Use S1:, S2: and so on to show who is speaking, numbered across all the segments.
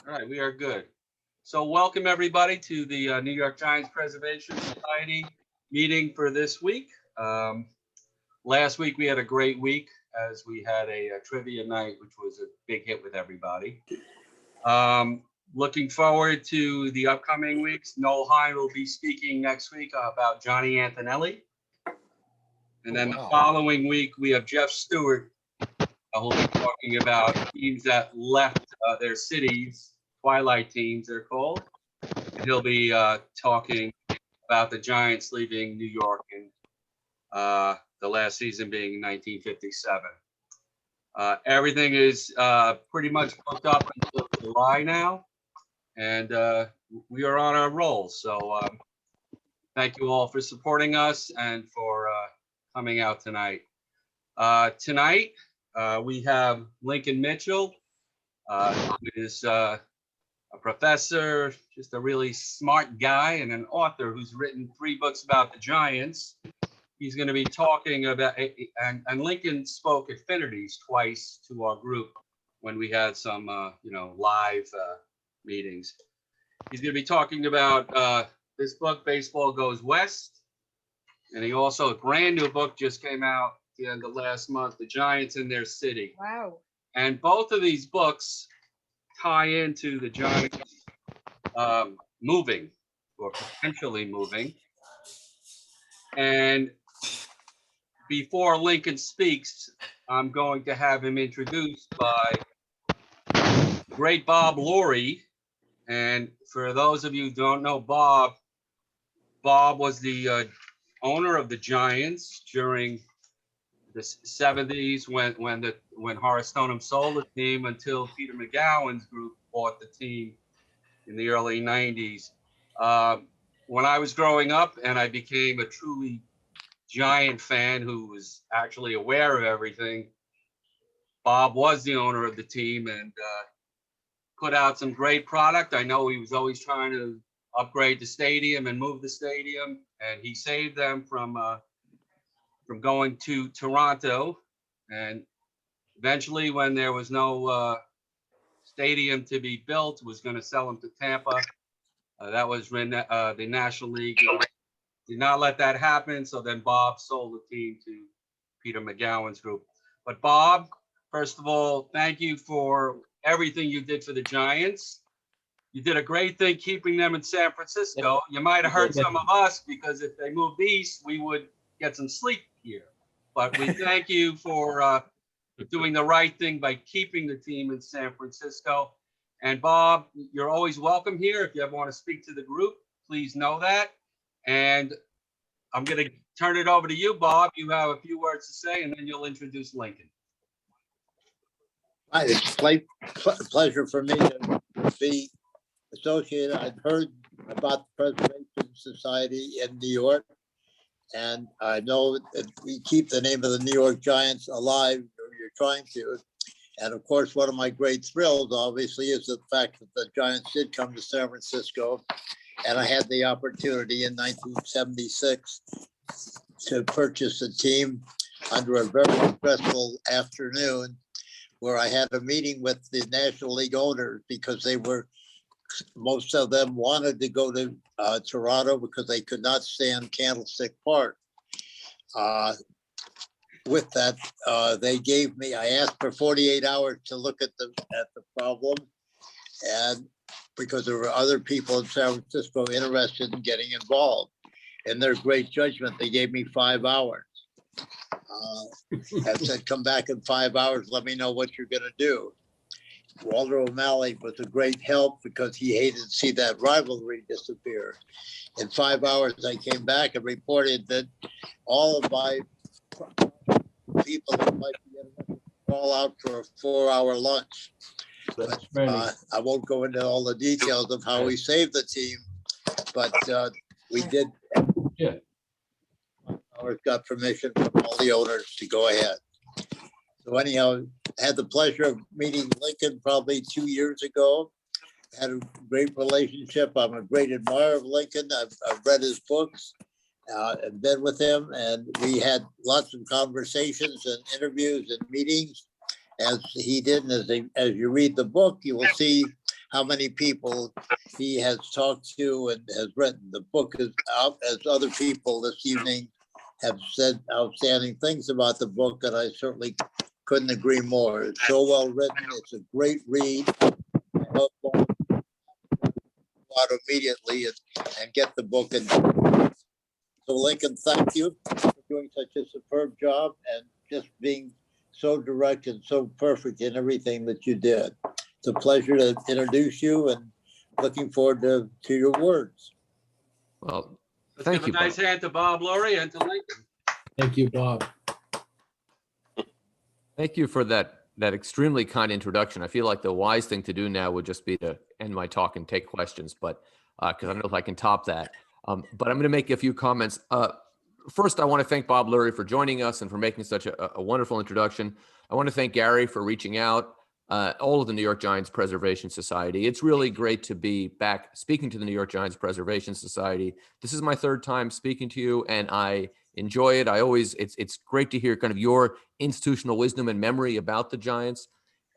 S1: All right, we are good. So welcome everybody to the New York Giants Preservation Society meeting for this week. Um, Last week we had a great week as we had a trivia night, which was a big hit with everybody. Looking forward to the upcoming weeks. Noel Hine will be speaking next week about Johnny Antonelli. And then the following week, we have Jeff Stewart, who'll be talking about teams that left their cities, Twilight teams, they're called. And he'll be talking about the Giants leaving New York in the last season being 1957. Everything is pretty much booked up until July now, and we are on our roll. So thank you all for supporting us and for coming out tonight. Tonight, we have Lincoln Mitchell, who is a professor, just a really smart guy, and an author who's written 3 books about the Giants. He's going to be talking about, and Lincoln spoke at Affinities twice to our group when we had some, live meetings. He's going to be talking about this book, Baseball Goes West. And he also, a brand new book just came out at the end of last month, The Giants in Their City.
S2: Wow.
S1: And both of these books tie into the Giants moving or potentially moving. And before Lincoln speaks, I'm going to have him introduced by great Bob Lurie. And for those of you who don't know Bob was the owner of the Giants during the 70s when Horace Stoneham sold the team until Peter McGowan's group bought the team in the early 90s. When I was growing up and I became a truly Giant fan who was actually aware of everything, Bob was the owner of the team and put out some great product. I know he was always trying to upgrade the stadium and move the stadium, and he saved them from going to Toronto. And eventually, when there was no stadium to be built, was going to sell them to Tampa. That was when the National League did not let that happen. So then Bob sold the team to Peter McGowan's group. But Bob, first of all, thank you for everything you did for the Giants. You did a great thing keeping them in San Francisco. You might have hurt some of us because if they moved east, we would get some sleep here. But we thank you for doing the right thing by keeping the team in San Francisco. And Bob, you're always welcome here. If you ever want to speak to the group, please know that. And I'm going to turn it over to you, Bob. You have a few words to say, and then you'll introduce Lincoln.
S3: It's a pleasure for me to be associated. I've heard about the Preservation Society in New York, and I know that we keep the name of the New York Giants alive, or you're trying to. And of course, one of my great thrills, obviously, is the fact that the Giants did come to San Francisco. And I had the opportunity in 1976 to purchase a team under a very stressful afternoon where I had a meeting with the National League owners because most of them wanted to go to Toronto because they could not stand Candlestick Park. With that, I asked for 48 hours to look at the problem. And because there were other people in San Francisco interested in getting involved. In their great judgment, they gave me 5 hours. I said, come back in 5 hours, let me know what you're going to do. Walter O'Malley was a great help because he hated to see that rivalry disappear. In 5 hours, I came back and reported that all of my people would like to get a call out for a 4-hour lunch. But, I won't go into all the details of how we saved the team, but we did. Yeah. Got permission from all the owners to go ahead. So anyhow, I had the pleasure of meeting Lincoln probably 2 years ago. Had a great relationship. I'm a great admirer of Lincoln. I've read his books and been with him, and we had lots of conversations and interviews and meetings as he did. And as you read the book, you will see how many people he has talked to and has written. The book is out, as other people this evening have said outstanding things about the book, and I certainly couldn't agree more. It's so well written. It's a great read. I hope all out immediately and get the book. And so, Lincoln, thank you for doing such a superb job and just being so direct and so perfect in everything that you did. It's a pleasure to introduce you and looking forward to your words.
S2: Well,
S1: Let's
S2: thank
S1: give
S2: you,
S1: a nice
S2: Bob.
S1: hand to Bob Lurie and to Lincoln.
S4: Thank you, Bob.
S2: Thank you for that extremely kind introduction. I feel like the wise thing to do now would just be to end my talk and take questions, but because I don't know if I can top that. But I'm going to make a few comments. First, I want to thank Bob Lurie for joining us and for making such a wonderful introduction. I want to thank Gary for reaching out, all of the New York Giants Preservation Society. It's really great to be back speaking to the New York Giants Preservation Society. This is my third time speaking to you, and I enjoy it. It's great to hear kind of your institutional wisdom and memory about the Giants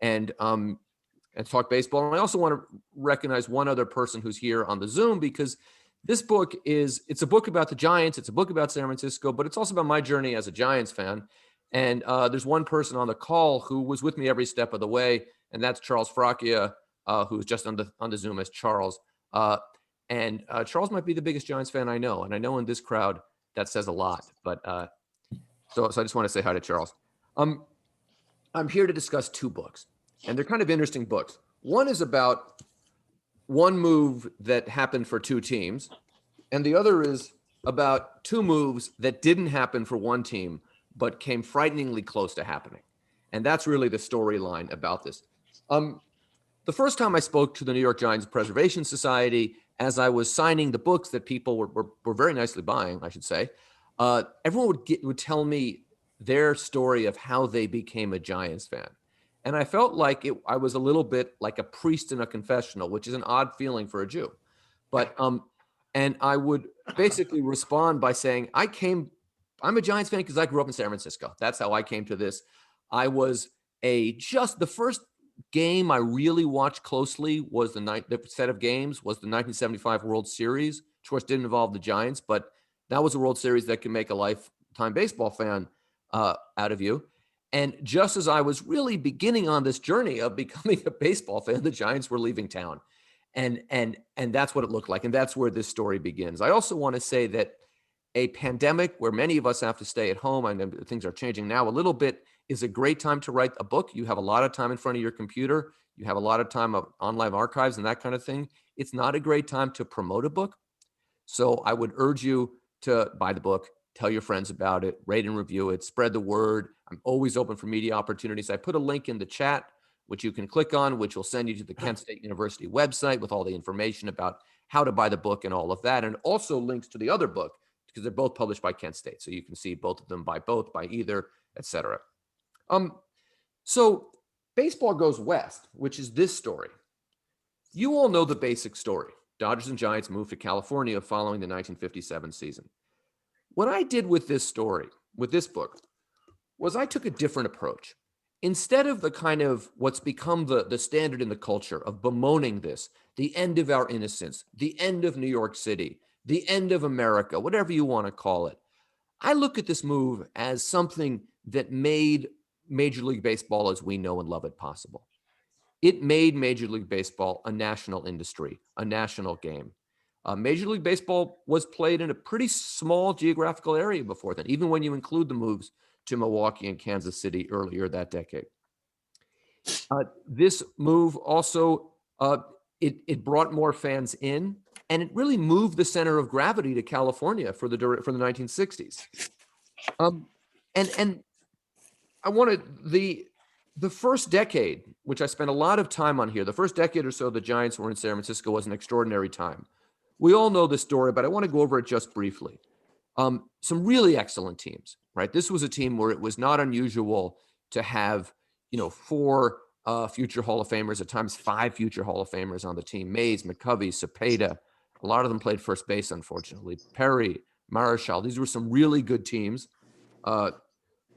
S2: and talk baseball. And I also want to recognize one other person who's here on the Zoom, because this book it's a book about the Giants. It's a book about San Francisco, but it's also about my journey as a Giants fan. And there's one person on the call who was with me every step of the way, and that's Charles Fracchia, who's just on the Zoom as Charles. And Charles might be the biggest Giants fan I know, and I know in this crowd that says a lot. But so I just want to say hi to Charles. I'm here to discuss two books, and they're kind of interesting books. One is about one move that happened for two teams, and the other is about two moves that didn't happen for one team, but came frighteningly close to happening. And that's really the storyline about this. The first time I spoke to the New York Giants Preservation Society, as I was signing the books that people were very nicely buying, I should say, everyone would tell me their story of how they became a Giants fan. And I felt like I was a little bit like a priest in a confessional, which is an odd feeling for a Jew. But and I would basically respond by saying, I'm a Giants fan because I grew up in San Francisco. That's how I came to this. I was the first game I really watched closely was the set of games was the 1975 World Series, which of course didn't involve the Giants, but that was a World Series that can make a lifetime baseball fan out of you. And just as I was really beginning on this journey of becoming a baseball fan, the Giants were leaving town. And that's what it looked like. And that's where this story begins. I also want to say that a pandemic where many of us have to stay at home, and things are changing now a little bit, is a great time to write a book. You have a lot of time in front of your computer. You have a lot of time of online archives and that kind of thing. It's not a great time to promote a book. So I would urge you to buy the book, tell your friends about it, rate and review it, spread the word. I'm always open for media opportunities. I put a link in the chat, which you can click on, which will send you to the Kent State University website with all the information about how to buy the book and all of that. And also links to the other book, because they're both published by Kent State. So you can see both of them by either, etc. So baseball goes west, which is this story. You all know the basic story. Dodgers and Giants moved to California following the 1957 season. What I did with this story, with this book, was I took a different approach. Instead of the kind of what's become the standard in the culture of bemoaning this, the end of our innocence, the end of New York City, the end of America, whatever you want to call it, I look at this move as something that made Major League Baseball as we know and love it possible. It made Major League Baseball a national industry, a national game. Major League Baseball was played in a pretty small geographical area before then, even when you include the moves to Milwaukee and Kansas City earlier that decade. This move also, it brought more fans in, and it really moved the center of gravity to California for the 1960s. And I wanted the first decade, which I spent a lot of time on here, the first decade or so the Giants were in San Francisco was an extraordinary time. We all know the story, but I want to go over it just briefly. Some really excellent teams, right? This was a team where it was not unusual to have, 4 future Hall of Famers, at times 5 future Hall of Famers on the team. Mays, McCovey, Cepeda. A lot of them played first base, unfortunately. Perry, Marichal. These were some really good teams.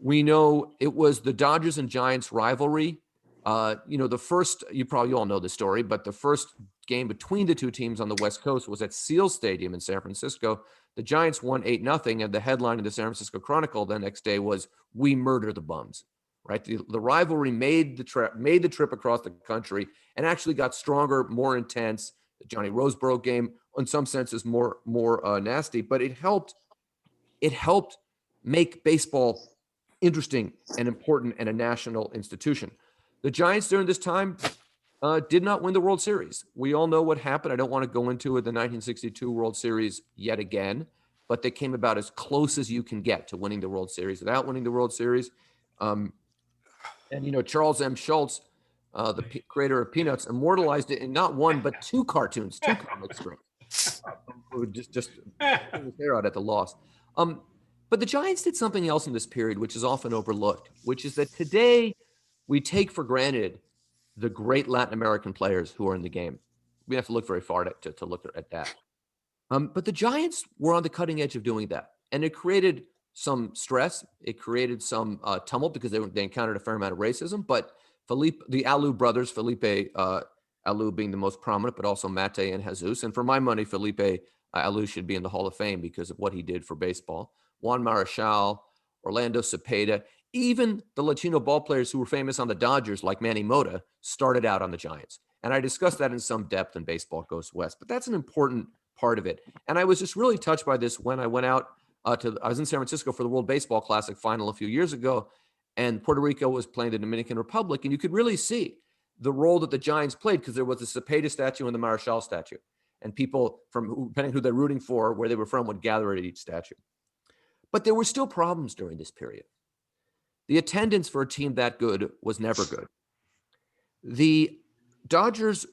S2: We know it was the Dodgers and Giants rivalry The first, you all know the story, but the first game between the two teams on the West Coast was at Seal Stadium in San Francisco. The Giants won 8-0, and the headline in the San Francisco Chronicle the next day was, "We murder the bums." Right? The rivalry made the trip across the country and actually got stronger, more intense. The Johnny Roseboro game, in some senses, more nasty, but it helped make baseball interesting and important and a national institution. The Giants during this time did not win the World Series. We all know what happened. I don't want to go into it, the 1962 World Series yet again, but they came about as close as you can get to winning the World Series without winning the World Series. Charles M. Schultz, the creator of Peanuts, immortalized it in not one, but two cartoons, two comic strips. Who just pulled his hair out at the loss. But the Giants did something else in this period, which is often overlooked, which is that today we take for granted the great Latin American players who are in the game. We have to look very far to look at that. But the Giants were on the cutting edge of doing that. And it created some stress. It created some tumult because they encountered a fair amount of racism. But the Alou brothers, Felipe Alou being the most prominent, but also Mate and Jesus. And for my money, Felipe Alou should be in the Hall of Fame because of what he did for baseball. Juan Marichal, Orlando Cepeda, even the Latino ball players who were famous on the Dodgers, like Manny Mota, started out on the Giants. And I discussed that in some depth in Baseball Goes West, but that's an important part of it. And I was just really touched by this when I went out I was in San Francisco for the World Baseball Classic final a few years ago, and Puerto Rico was playing the Dominican Republic, and you could really see the role that the Giants played because there was the Cepeda statue and the Marichal statue. And people depending who they're rooting for, where they were from, would gather at each statue. But there were still problems during this period. The attendance for a team that good was never good. The Dodgers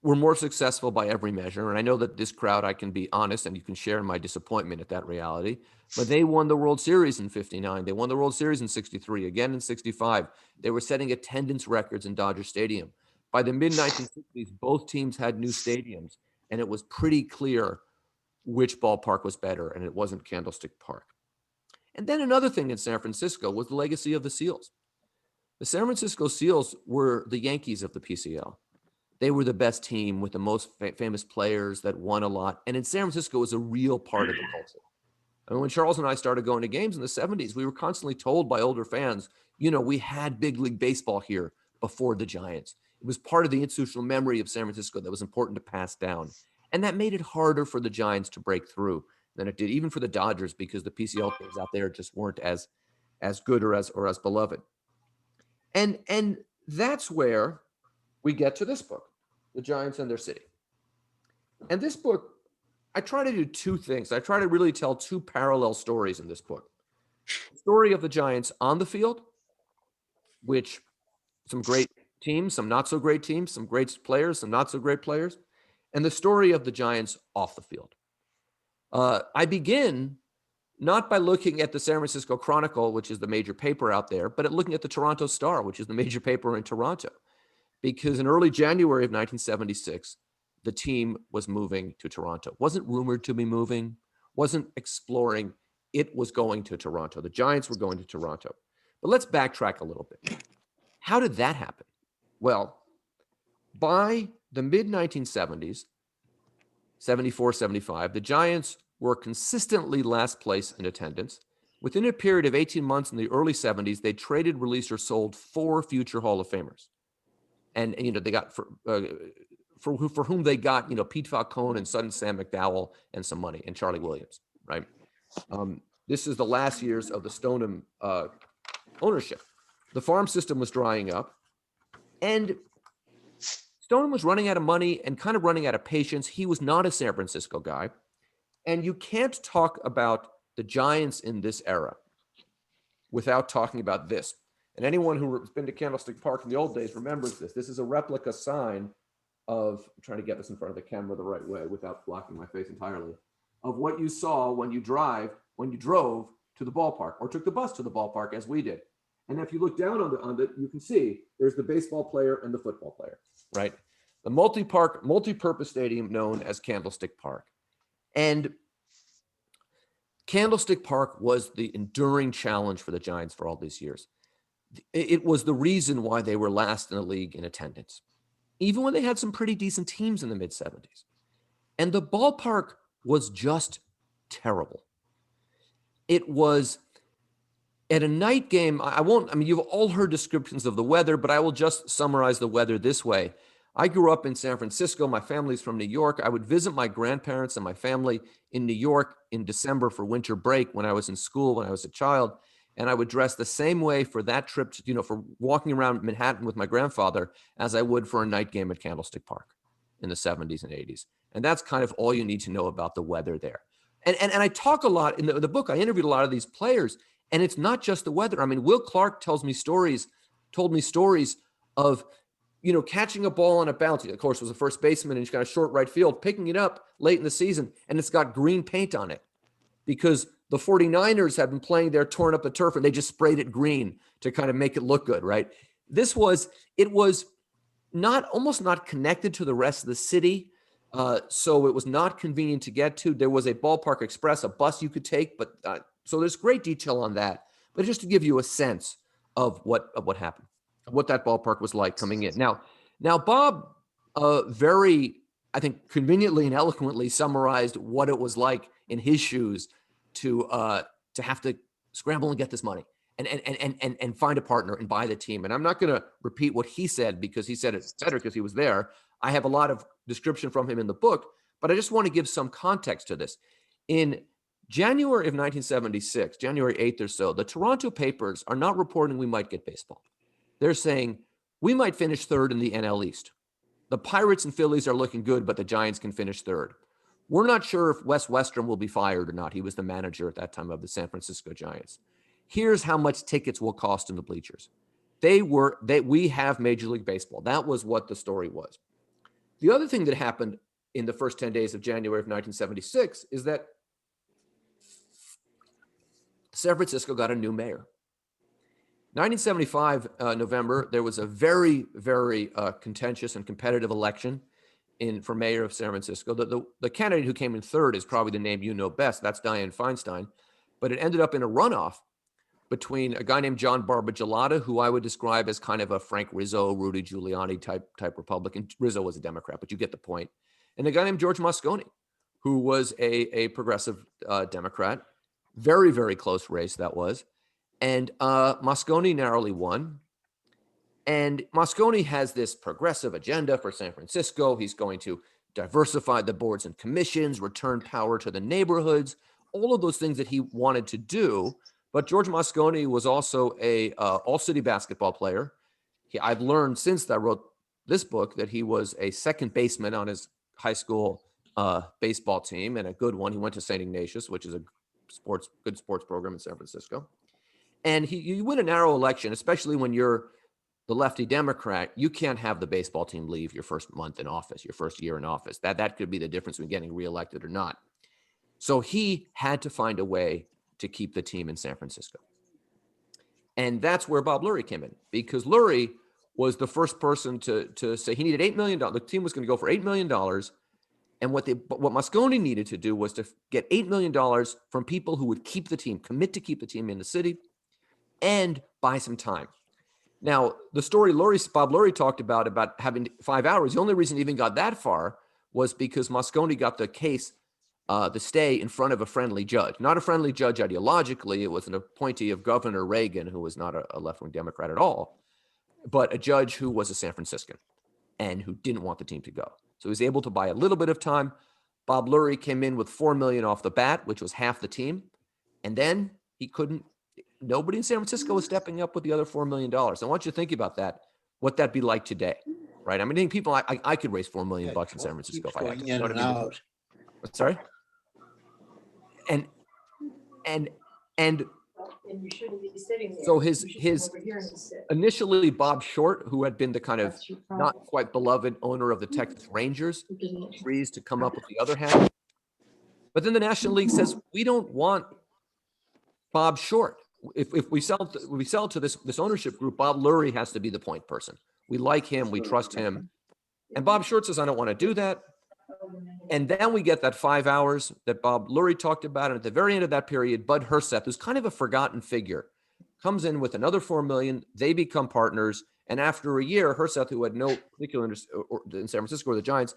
S2: were more successful by every measure, and I know that this crowd, I can be honest, and you can share my disappointment at that reality, but they won the World Series in 59. They won the World Series in 63, again in 65. They were setting attendance records in Dodger Stadium. By the mid-1960s, both teams had new stadiums, and it was pretty clear which ballpark was better, and it wasn't Candlestick Park. And then another thing in San Francisco was the legacy of the Seals. The San Francisco Seals were the Yankees of the PCL. They were the best team with the most famous players that won a lot. And in San Francisco, it was a real part of the culture. I mean, when Charles and I started going to games in the 70s, we were constantly told by older fans, we had big league baseball here before the Giants. It was part of the institutional memory of San Francisco that was important to pass down. And that made it harder for the Giants to break through than it did, even for the Dodgers, because the PCL teams out there just weren't as good or as beloved. And that's where we get to this book, The Giants and Their City. And this book, I try to do two things. I try to really tell two parallel stories in this book. The story of the Giants on the field, which some great teams, some not so great teams, some great players, some not so great players, and the story of the Giants off the field. I begin not by looking at the San Francisco Chronicle, which is the major paper out there, but at looking at the Toronto Star, which is the major paper in Toronto. Because in early January of 1976, the team was moving to Toronto. Wasn't rumored to be moving, wasn't exploring. It was going to Toronto. The Giants were going to Toronto. But let's backtrack a little bit. How did that happen? Well, by the mid-1970s, 74, 75, the Giants were consistently last place in attendance. Within a period of 18 months in the early 70s, they traded, released, or sold 4 future Hall of Famers. And they got for whom they got, Pete Falcone and son Sam McDowell and some money, and Charlie Williams, right? This is the last years of the Stoneham ownership. The farm system was drying up, and Stoneham was running out of money and kind of running out of patience. He was not a San Francisco guy. And you can't talk about the Giants in this era without talking about this. And anyone who's been to Candlestick Park in the old days remembers this. This is a replica sign of, I'm trying to get this in front of the camera the right way without blocking my face entirely, of what you saw when you drove to the ballpark or took the bus to the ballpark, as we did. And if you look down on it, you can see there's the baseball player and the football player, right? The multi-purpose stadium known as Candlestick Park. And Candlestick Park was the enduring challenge for the Giants for all these years. it was the reason why they were last in the league in attendance, even when they had some pretty decent teams in the mid 70s. And the ballpark was just terrible. It was at a night game. I mean, you've all heard descriptions of the weather, but I will just summarize the weather this way. I grew up in San Francisco. My family's from New York. I would visit my grandparents and my family in New York in December for winter break when I was in school, when I was a child. And I would dress the same way for that trip, for walking around Manhattan with my grandfather as I would for a night game at Candlestick Park in the 70s and 80s. And that's kind of all you need to know about the weather there. And I talk a lot in the book. I interviewed a lot of these players, and it's not just the weather. I mean, Will Clark told me stories of, catching a ball on a bounce. He, of course, was a first baseman, and he's got a short right field, picking it up late in the season, and it's got green paint on it because the 49ers have been playing there, torn up the turf, and they just sprayed it green to kind of make it look good, right? It was almost not connected to the rest of the city. So it was not convenient to get to. There was a Ballpark Express, a bus you could take, but so there's great detail on that. But just to give you a sense of what happened, what that ballpark was like coming in. Now Bob very, I think, conveniently and eloquently summarized what it was like in his shoes to have to scramble and get this money and find a partner and buy the team. And I'm not going to repeat what he said because he said it better because he was there. I have a lot of description from him in the book, but I just want to give some context to this. In January of 1976, January 8th or so, the Toronto papers are not reporting we might get baseball. They're saying we might finish third in the NL East. The Pirates and Phillies are looking good, but the Giants can finish third. We're not sure if Wes Westrum will be fired or not. He was the manager at that time of the San Francisco Giants. Here's how much tickets will cost in the bleachers. We have Major League Baseball. That was what the story was. The other thing that happened in the first 10 days of January of 1976 is that San Francisco got a new mayor. 1975, November, there was a very, very contentious and competitive election for mayor of San Francisco. The candidate who came in third is probably the name you know best. That's Dianne Feinstein. But it ended up in a runoff between a guy named John Barbagelata, who I would describe as kind of a Frank Rizzo, Rudy Giuliani type Republican. Rizzo was a Democrat, but you get the point. And a guy named George Moscone, who was a progressive Democrat. Very, very close race that was. And Moscone narrowly won. And Moscone has this progressive agenda for San Francisco. He's going to diversify the boards and commissions, return power to the neighborhoods, all of those things that he wanted to do. But George Moscone was also a all-city basketball player. I've learned since I wrote this book that he was a second baseman on his high school baseball team, and a good one. He went to St. Ignatius, which is a good sports program in San Francisco. And you win a narrow election, especially when you're the lefty Democrat. You can't have the baseball team leave your first month in office, your first year in office. That could be the difference between getting reelected or not. So he had to find a way to keep the team in San Francisco. And that's where Bob Lurie came in, because Lurie was the first person to say he needed $8 million. The team was going to go for $8 million. And what Moscone needed to do was to get $8 million from people who would keep the team, commit to keep the team in the city, and buy some time. Now, the story Bob Lurie talked about having 5 hours, the only reason he even got that far was because Moscone got the case, the stay in front of a friendly judge. Not a friendly judge ideologically. It was an appointee of Governor Reagan, who was not a left-wing Democrat at all, but a judge who was a San Franciscan and who didn't want the team to go. So he was able to buy a little bit of time. Bob Lurie came in with $4 million off the bat, which was half the team. And then nobody in San Francisco was stepping up with the other $4 million. I want you to think about that, what that'd be like today, right? I mean, people, I could raise $4 million in San Francisco if I had to.
S3: In and out.
S2: Sorry? And
S4: you shouldn't be sitting there.
S2: so
S4: You should come
S2: his
S4: over here and sit.
S2: initially Bob Short, who had been the kind of
S4: That's your
S2: not
S4: problem.
S2: quite beloved owner of the Texas Rangers,
S4: It doesn't-
S2: agrees to come up with the other half. But then the National League says, we don't want Bob Short. If we sell to this ownership group, Bob Lurie has to be the point person. We like him, we trust him. And Bob Short says, I don't want to do that. And then we get that 5 hours that Bob Lurie talked about. And at the very end of that period, Bud Herseth, who's kind of a forgotten figure, comes in with another $4 million. They become partners. And after a year, Herseth, who had no particular interest in San Francisco or the Giants,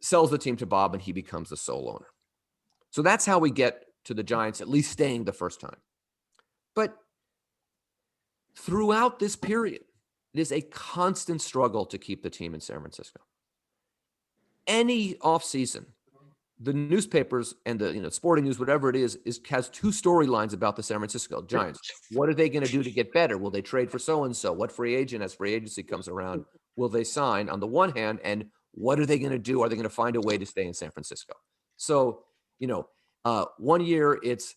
S2: sells the team to Bob, and he becomes the sole owner. So that's how we get to the Giants at least staying the first time. But throughout this period, it is a constant struggle to keep the team in San Francisco. Any offseason, the newspapers and the sporting news, whatever it is has two storylines about the San Francisco Giants. What are they going to do to get better? Will they trade for so-and-so? What free agent, as free agency comes around, will they sign on the one hand? And what are they going to do? Are they going to find a way to stay in San Francisco? So, 1 year it's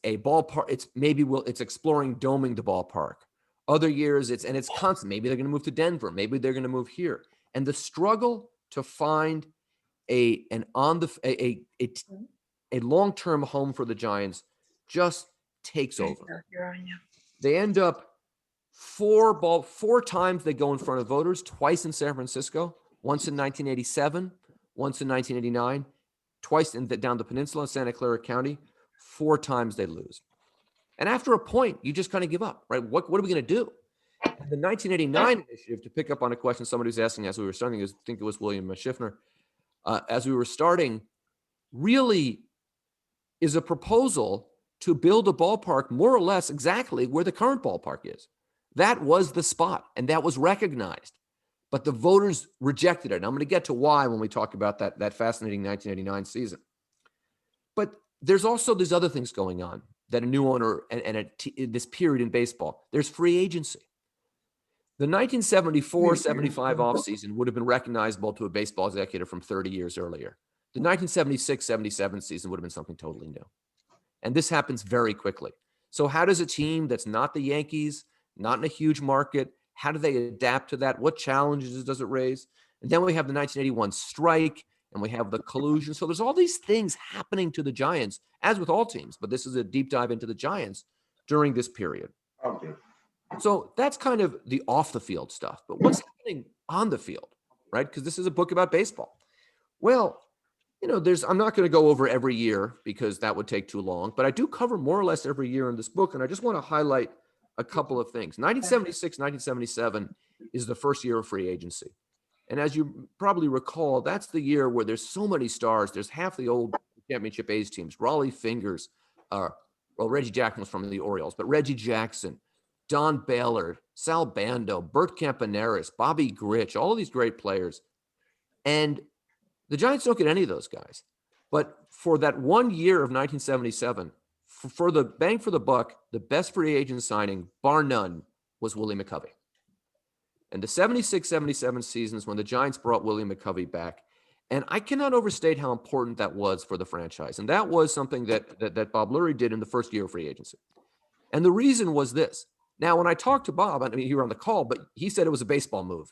S2: a ballpark. It's exploring doming the ballpark. Other years it's constant. Maybe they're going to move to Denver. Maybe they're going to move here. And the struggle to find a long-term home for the Giants just takes over. They end up four times they go in front of voters, twice in San Francisco, once in 1987, once in 1989, twice down the peninsula in Santa Clara County. 4 times they lose. And after a point, you just kind of give up, right? What are we going to do? And the 1989 initiative, to pick up on a question somebody was asking as we were starting, I think it was William Schiffner, as we were starting, really is a proposal to build a ballpark more or less exactly where the current ballpark is. That was the spot, and that was recognized. But the voters rejected it. And I'm going to get to why when we talk about that fascinating 1989 season. But there's also these other things going on that a new owner and this period in baseball, there's free agency. The 1974-75 offseason would have been recognizable to a baseball executive from 30 years earlier. The 1976-77 season would have been something totally new. And this happens very quickly. So how does a team that's not the Yankees, not in a huge market, how do they adapt to that? What challenges does it raise? And then we have the 1981 strike, and we have the collusion. So there's all these things happening to the Giants, as with all teams, but this is a deep dive into the Giants during this period.
S5: Okay.
S2: So that's kind of the off the field stuff. But what's happening on the field, right? Because this is a book about baseball. Well, I'm not going to go over every year because that would take too long, but I do cover more or less every year in this book. And I just want to highlight a couple of things. 1976, 1977 is the first year of free agency. And as you probably recall, that's the year where there's so many stars. There's half the old championship A's teams. Raleigh Fingers, Reggie Jackson was from the Orioles, but Reggie Jackson, Don Baylor, Sal Bando, Bert Campaneris, Bobby Grich, all of these great players. And the Giants don't get any of those guys. But for that 1 year of 1977, for the bang for the buck, the best free agent signing, bar none, was Willie McCovey. And the 76-77 seasons when the Giants brought Willie McCovey back. And I cannot overstate how important that was for the franchise. And that was something that Bob Lurie did in the first year of free agency. And the reason was this. Now, when I talked to Bob, I mean, you were on the call, but he said it was a baseball move.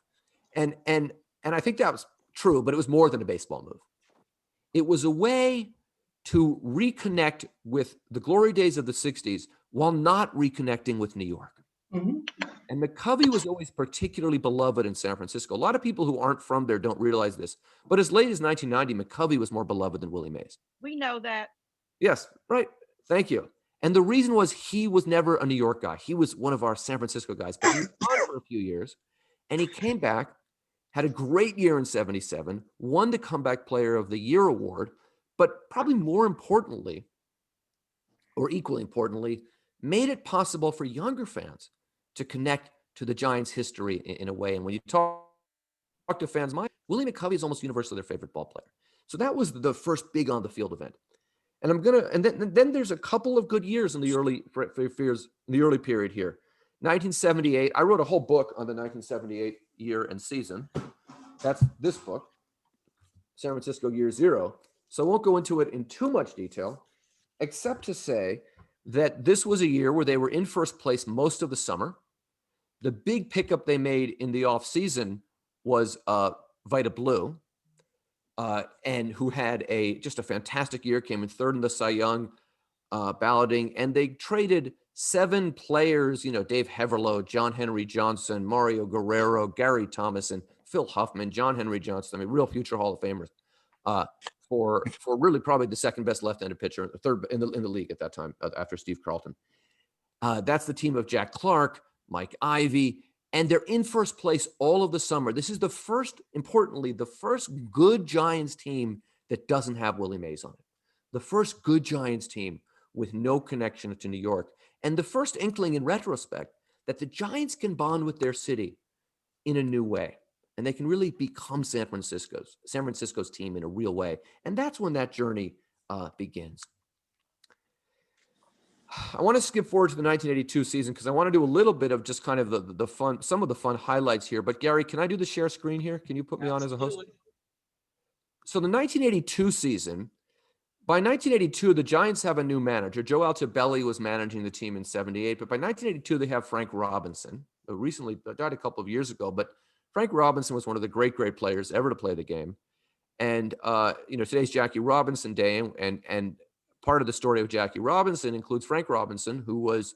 S2: And I think that was true, but it was more than a baseball move. It was a way to reconnect with the glory days of the 60s while not reconnecting with New York.
S5: Mm-hmm.
S2: And McCovey was always particularly beloved in San Francisco. A lot of people who aren't from there don't realize this. But as late as 1990, McCovey was more beloved than Willie Mays.
S6: We know that.
S2: Yes, right. Thank you. And the reason was he was never a New York guy. He was one of our San Francisco guys. But he was gone for a few years. And he came back, had a great year in 77, won the Comeback Player of the Year award, but probably more importantly, or equally importantly, made it possible for younger fans to connect to the Giants' history in a way. And when you talk to fans, Willie McCovey is almost universally their favorite ball player. So that was the first big on the field event. And then there's a couple of good years in the early period here. 1978, I wrote a whole book on the 1978 year and season. That's this book, San Francisco Year Zero. So I won't go into it in too much detail, except to say that this was a year where they were in first place most of the summer. The big pickup they made in the offseason was Vita Blue, and who had just a fantastic year, came in third in the Cy Young balloting, and they traded 7 players, Dave Heverlow, John Henry Johnson, Mario Guerrero, Gary Thomas, and Phil Huffman, John Henry Johnson, real future Hall of Famers, for really probably the second best left-handed pitcher, third in the league at that time, after Steve Carlton. That's the team of Jack Clark, Mike Ivey, and they're in first place all of the summer. This is the first, importantly, the first good Giants team that doesn't have Willie Mays on it. The first good Giants team with no connection to New York. And the first inkling in retrospect that the Giants can bond with their city in a new way. And they can really become San Francisco's team in a real way. And that's when that journey begins. I want to skip forward to the 1982 season because I want to do a little bit of just kind of the fun, some of the fun highlights here. But Gary, can I do the share screen here? Can you put me on as a host?
S1: Absolutely.
S2: So the 1982 season, by 1982, the Giants have a new manager. Joe Altobelli was managing the team in 78, but by 1982, they have Frank Robinson, who recently died a couple of years ago. But Frank Robinson was one of the great players ever to play the game. And, today's Jackie Robinson Day, and part of the story of Jackie Robinson includes Frank Robinson, who was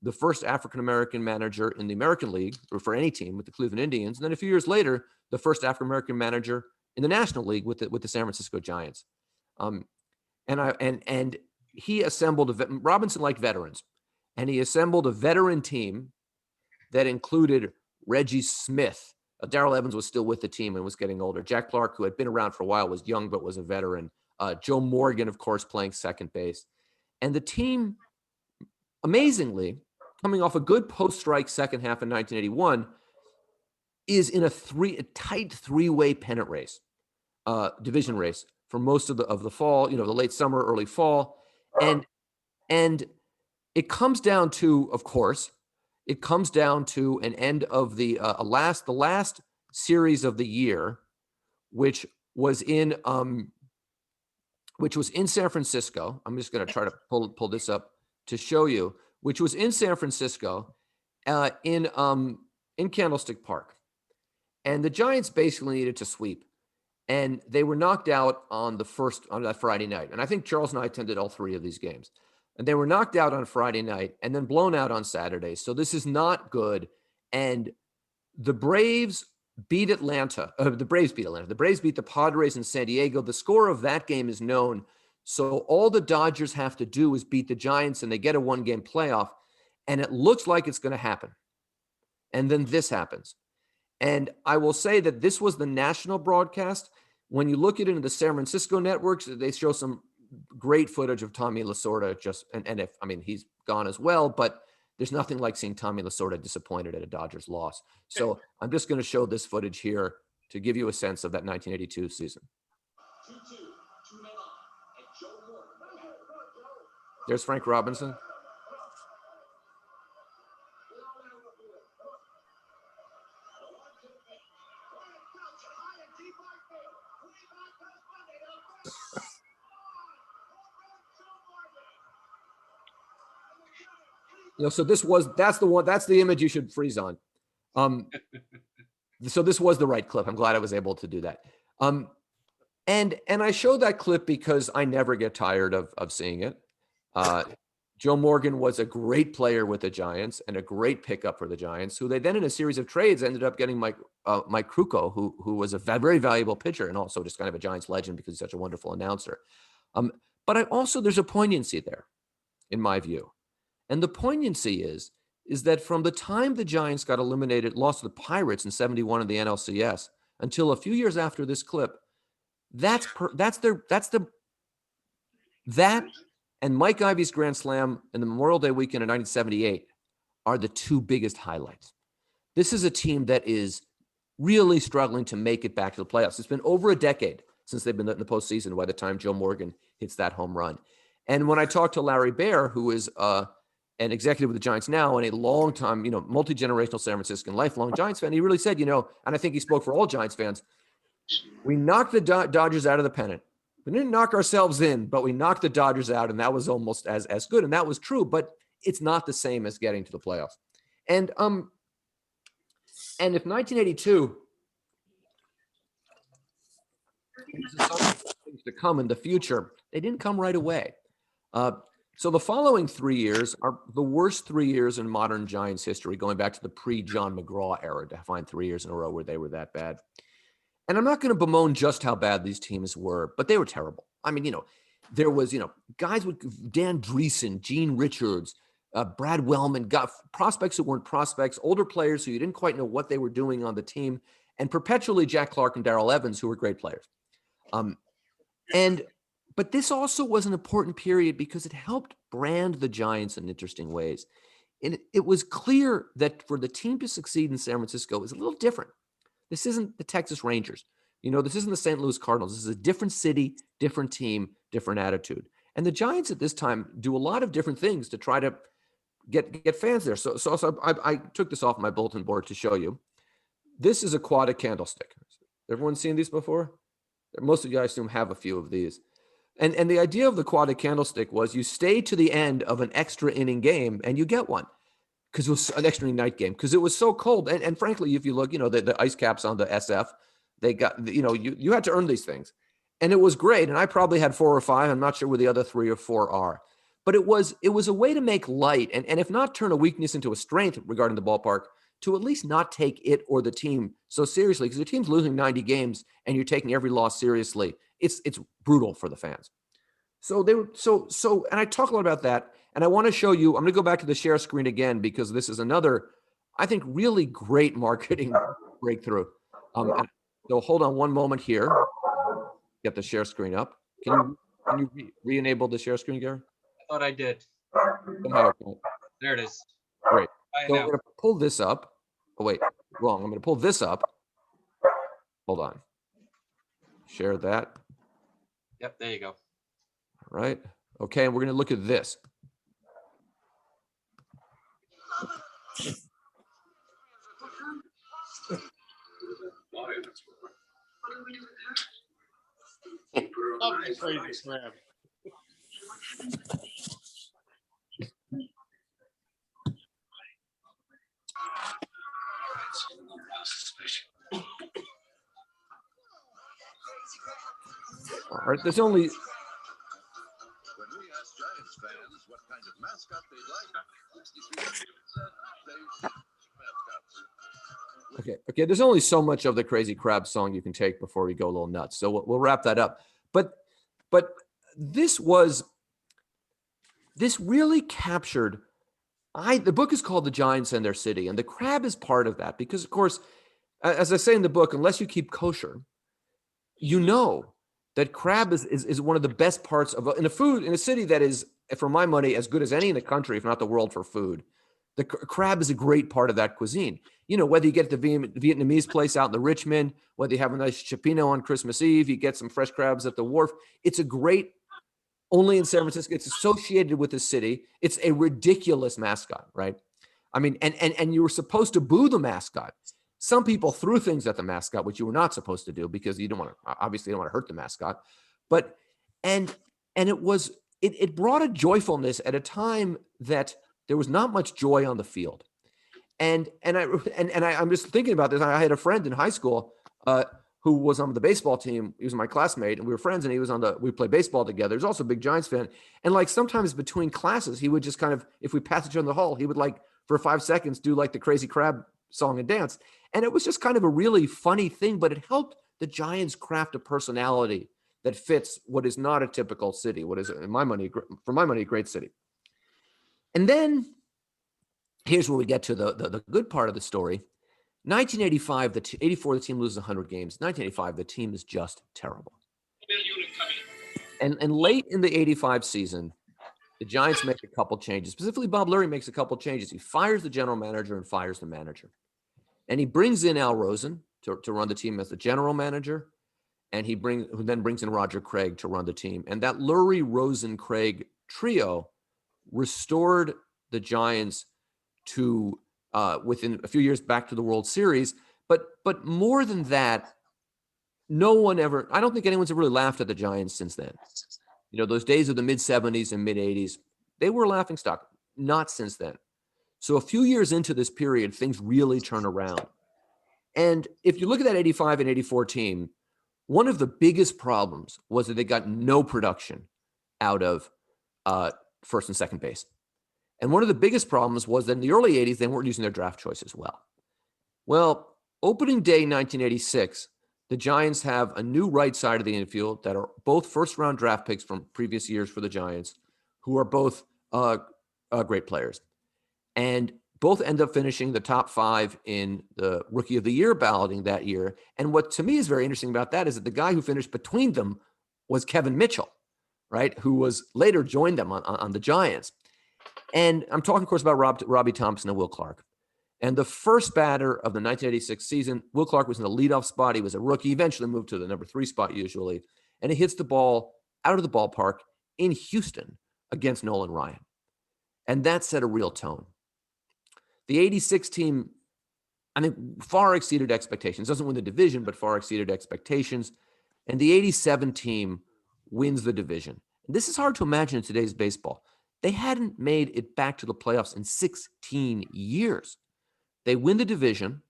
S2: the first African-American manager in the American League, or for any team, with the Cleveland Indians. And then a few years later, the first African-American manager in the National League with the San Francisco Giants. And he assembled Robinson liked veterans, and he assembled a veteran team that included Reggie Smith. Darrell Evans was still with the team and was getting older. Jack Clark, who had been around for a while, was young but was a veteran. Joe Morgan, of course, playing second base. And the team, amazingly, coming off a good post-strike second half in 1981, is in a tight three-way pennant race, division race for most of the fall, the late summer, early fall. And it comes down to, of course, an end of the last series of the year, which was in San Francisco. I'm just going to try to pull this up to show you, which was in San Francisco, in Candlestick Park, and the Giants basically needed to sweep, and they were knocked out on that Friday night. And I think Charles and I attended all three of these games. And they were knocked out on Friday night and then blown out on Saturday. So this is not good. And the Braves beat Atlanta. The Braves beat the Padres in San Diego. The score of that game is known. So all the Dodgers have to do is beat the Giants, and they get a one-game playoff. And it looks like it's going to happen. And then this happens. And I will say that this was the national broadcast. When you look at it in the San Francisco networks, they show some great footage of Tommy Lasorda he's gone as well, but there's nothing like seeing Tommy Lasorda disappointed at a Dodgers loss. So I'm just going to show this footage here to give you a sense of that 1982 season. There's Frank Robinson. So that's the image you should freeze on. So this was the right clip. I'm glad I was able to do that. And I show that clip because I never get tired of seeing it. Joe Morgan was a great player with the Giants and a great pickup for the Giants, who they then in a series of trades ended up getting Mike Krukow, who was a very valuable pitcher and also just kind of a Giants legend because he's such a wonderful announcer. But there's a poignancy there, in my view. And the poignancy is that from the time the Giants got lost to the Pirates in 71 in the NLCS until a few years after this clip, that and Mike Ivey's Grand Slam and the Memorial Day weekend in 1978 are the two biggest highlights. This is a team that is really struggling to make it back to the playoffs. It's been over a decade since they've been in the postseason by the time Joe Morgan hits that home run. And when I talked to Larry Baer, who is an executive with the Giants now and a long-time, multi-generational San Franciscan lifelong Giants fan, he really said, and I think he spoke for all Giants fans, we knocked the Dodgers out of the pennant. We didn't knock ourselves in, but we knocked the Dodgers out, and that was almost as good. And that was true, but it's not the same as getting to the playoffs. And if 1982 things to come in the future, they didn't come right away. So the following 3 years are the worst 3 years in modern Giants history, going back to the pre-John McGraw era, to find 3 years in a row where they were that bad. And I'm not going to bemoan just how bad these teams were, but they were terrible. I mean, there was, guys with Dan Dreesen, Gene Richards, Brad Wellman, got prospects who weren't prospects, older players who you didn't quite know what they were doing on the team, and perpetually Jack Clark and Darrell Evans, who were great players. But this also was an important period because it helped brand the Giants in interesting ways. And it was clear that for the team to succeed in San Francisco is a little different. This isn't the Texas Rangers. This isn't the St. Louis Cardinals. This is a different city, different team, different attitude. And the Giants at this time do a lot of different things to try to get fans there. So I took this off my bulletin board to show you. This is a quad candlestick. Everyone seen these before? Most of you, I assume, have a few of these. And the idea of the quad candlestick was you stay to the end of an extra inning game and you get one, because it was an extra inning night game, because it was so cold. And frankly, if you look, the ice caps on the SF, they got, you had to earn these things. And it was great. And I probably had 4 or 5. I'm not sure where the other 3 or 4 are. But it was a way to make light, and if not turn a weakness into a strength regarding the ballpark, to at least not take it or the team so seriously, because the team's losing 90 games and you're taking every loss seriously. It's brutal for the fans. So they were and I talk a lot about that, and I want to show you. I'm going to go back to the share screen again because this is another, I think, really great marketing breakthrough. So hold on one moment here. Get the share screen up. Can you re-enable the share screen, Gary?
S1: I thought I did. There it is.
S2: Great.
S1: Right
S2: So
S1: now.
S2: I'm going to pull this up. Oh, wait, wrong. I'm going to pull this up. Hold on. Share that.
S1: Yep, there you go.
S2: All right. Okay, and we're going to look at this.
S3: Crazy slam.
S2: All right, there's only.
S5: When we asked Giants fans what kind of mascot they'd like, 63% said they mascots.
S2: Okay. There's only so much of the Crazy Crab song you can take before we go a little nuts. So we'll wrap that up. But this really captured. The book is called The Giants and Their City, and the crab is part of that because, of course, as I say in the book, unless you keep kosher, that crab is one of the best parts of in a city that is, for my money, as good as any in the country, if not the world, for food. The crab is a great part of that cuisine. Whether you get the Vietnamese place out in the Richmond, whether you have a nice chipino on Christmas Eve, you get some fresh crabs at the wharf. It's a great, only in San Francisco, it's associated with the city. It's a ridiculous mascot, right? I mean, and you were supposed to boo the mascot. Some people threw things at the mascot, which you were not supposed to do because you don't want to hurt the mascot. But, and it brought a joyfulness at a time that there was not much joy on the field. And I'm just thinking about this. I had a friend in high school who was on the baseball team. He was my classmate, and we were friends. And he was we played baseball together. He was also a big Giants fan. And like sometimes between classes, he would just kind of, if we passed each other in the hall, he would for 5 seconds do the Crazy Crab song and dance. And it was just kind of a really funny thing, but it helped the Giants craft a personality that fits what is not a typical city. What is, for my money, a great city. And then here's where we get to the good part of the story. 1985, 84, the team loses 100 games. 1985, the team is just terrible. And late in the 85 season, the Giants make a couple changes. Specifically, Bob Lurie makes a couple changes. He fires the general manager and fires the manager. And he brings in Al Rosen to run the team as the general manager. And who then brings in Roger Craig to run the team. And that Lurie, Rosen, Craig trio restored the Giants to within a few years back to the World Series. But more than that, I don't think anyone's ever really laughed at the Giants since then. Those days of the mid 70s and mid 80s, they were a laughing stock. Not since then. So a few years into this period, things really turn around. And if you look at that 85 and 84 team, one of the biggest problems was that they got no production out of first and second base. And one of the biggest problems was that in the early 80s, they weren't using their draft choices well. Well, opening day 1986, the Giants have a new right side of the infield that are both first-round draft picks from previous years for the Giants, who are both great players. And both end up finishing the top 5 in the Rookie of the Year balloting that year. And what to me is very interesting about that is that the guy who finished between them was Kevin Mitchell, right? Who was later joined them on the Giants. And I'm talking, of course, about Robbie Thompson and Will Clark. And the first batter of the 1986 season, Will Clark was in the leadoff spot. He was a rookie, eventually moved to the number 3 spot usually. And he hits the ball out of the ballpark in Houston against Nolan Ryan. And that set a real tone. The 86 team, I think, far exceeded expectations. Doesn't win the division, but far exceeded expectations. And the 87 team wins the division. And this is hard to imagine in today's baseball. They hadn't made it back to the playoffs in 16 years. They win the division.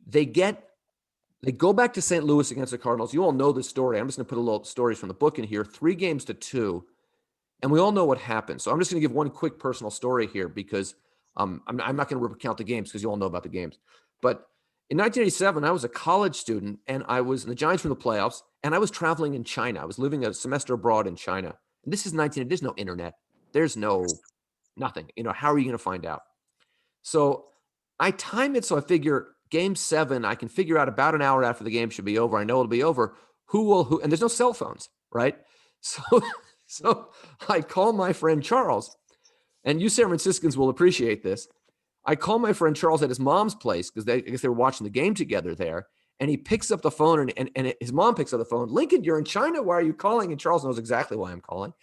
S2: They go back to St. Louis against the Cardinals. You all know the story. I'm just going to put a little stories from the book in here. 3-2, and we all know what happened. So I'm just going to give one quick personal story here because I'm not going to recount the games because you all know about the games. But in 1987, I was a college student, and I was in the Giants from the playoffs, and I was traveling in China. I was living a semester abroad in China. And this is 19. There's no internet. There's nothing. How are you going to find out? So I time it so I figure game 7, I can figure out about an hour after the game should be over. I know it'll be over. Who, and there's no cell phones, right? So I call my friend Charles, and you San Franciscans will appreciate this. I call my friend Charles at his mom's place because I guess they were watching the game together there. And he picks up the phone and his mom picks up the phone. Lincoln, you're in China. Why are you calling? And Charles knows exactly why I'm calling.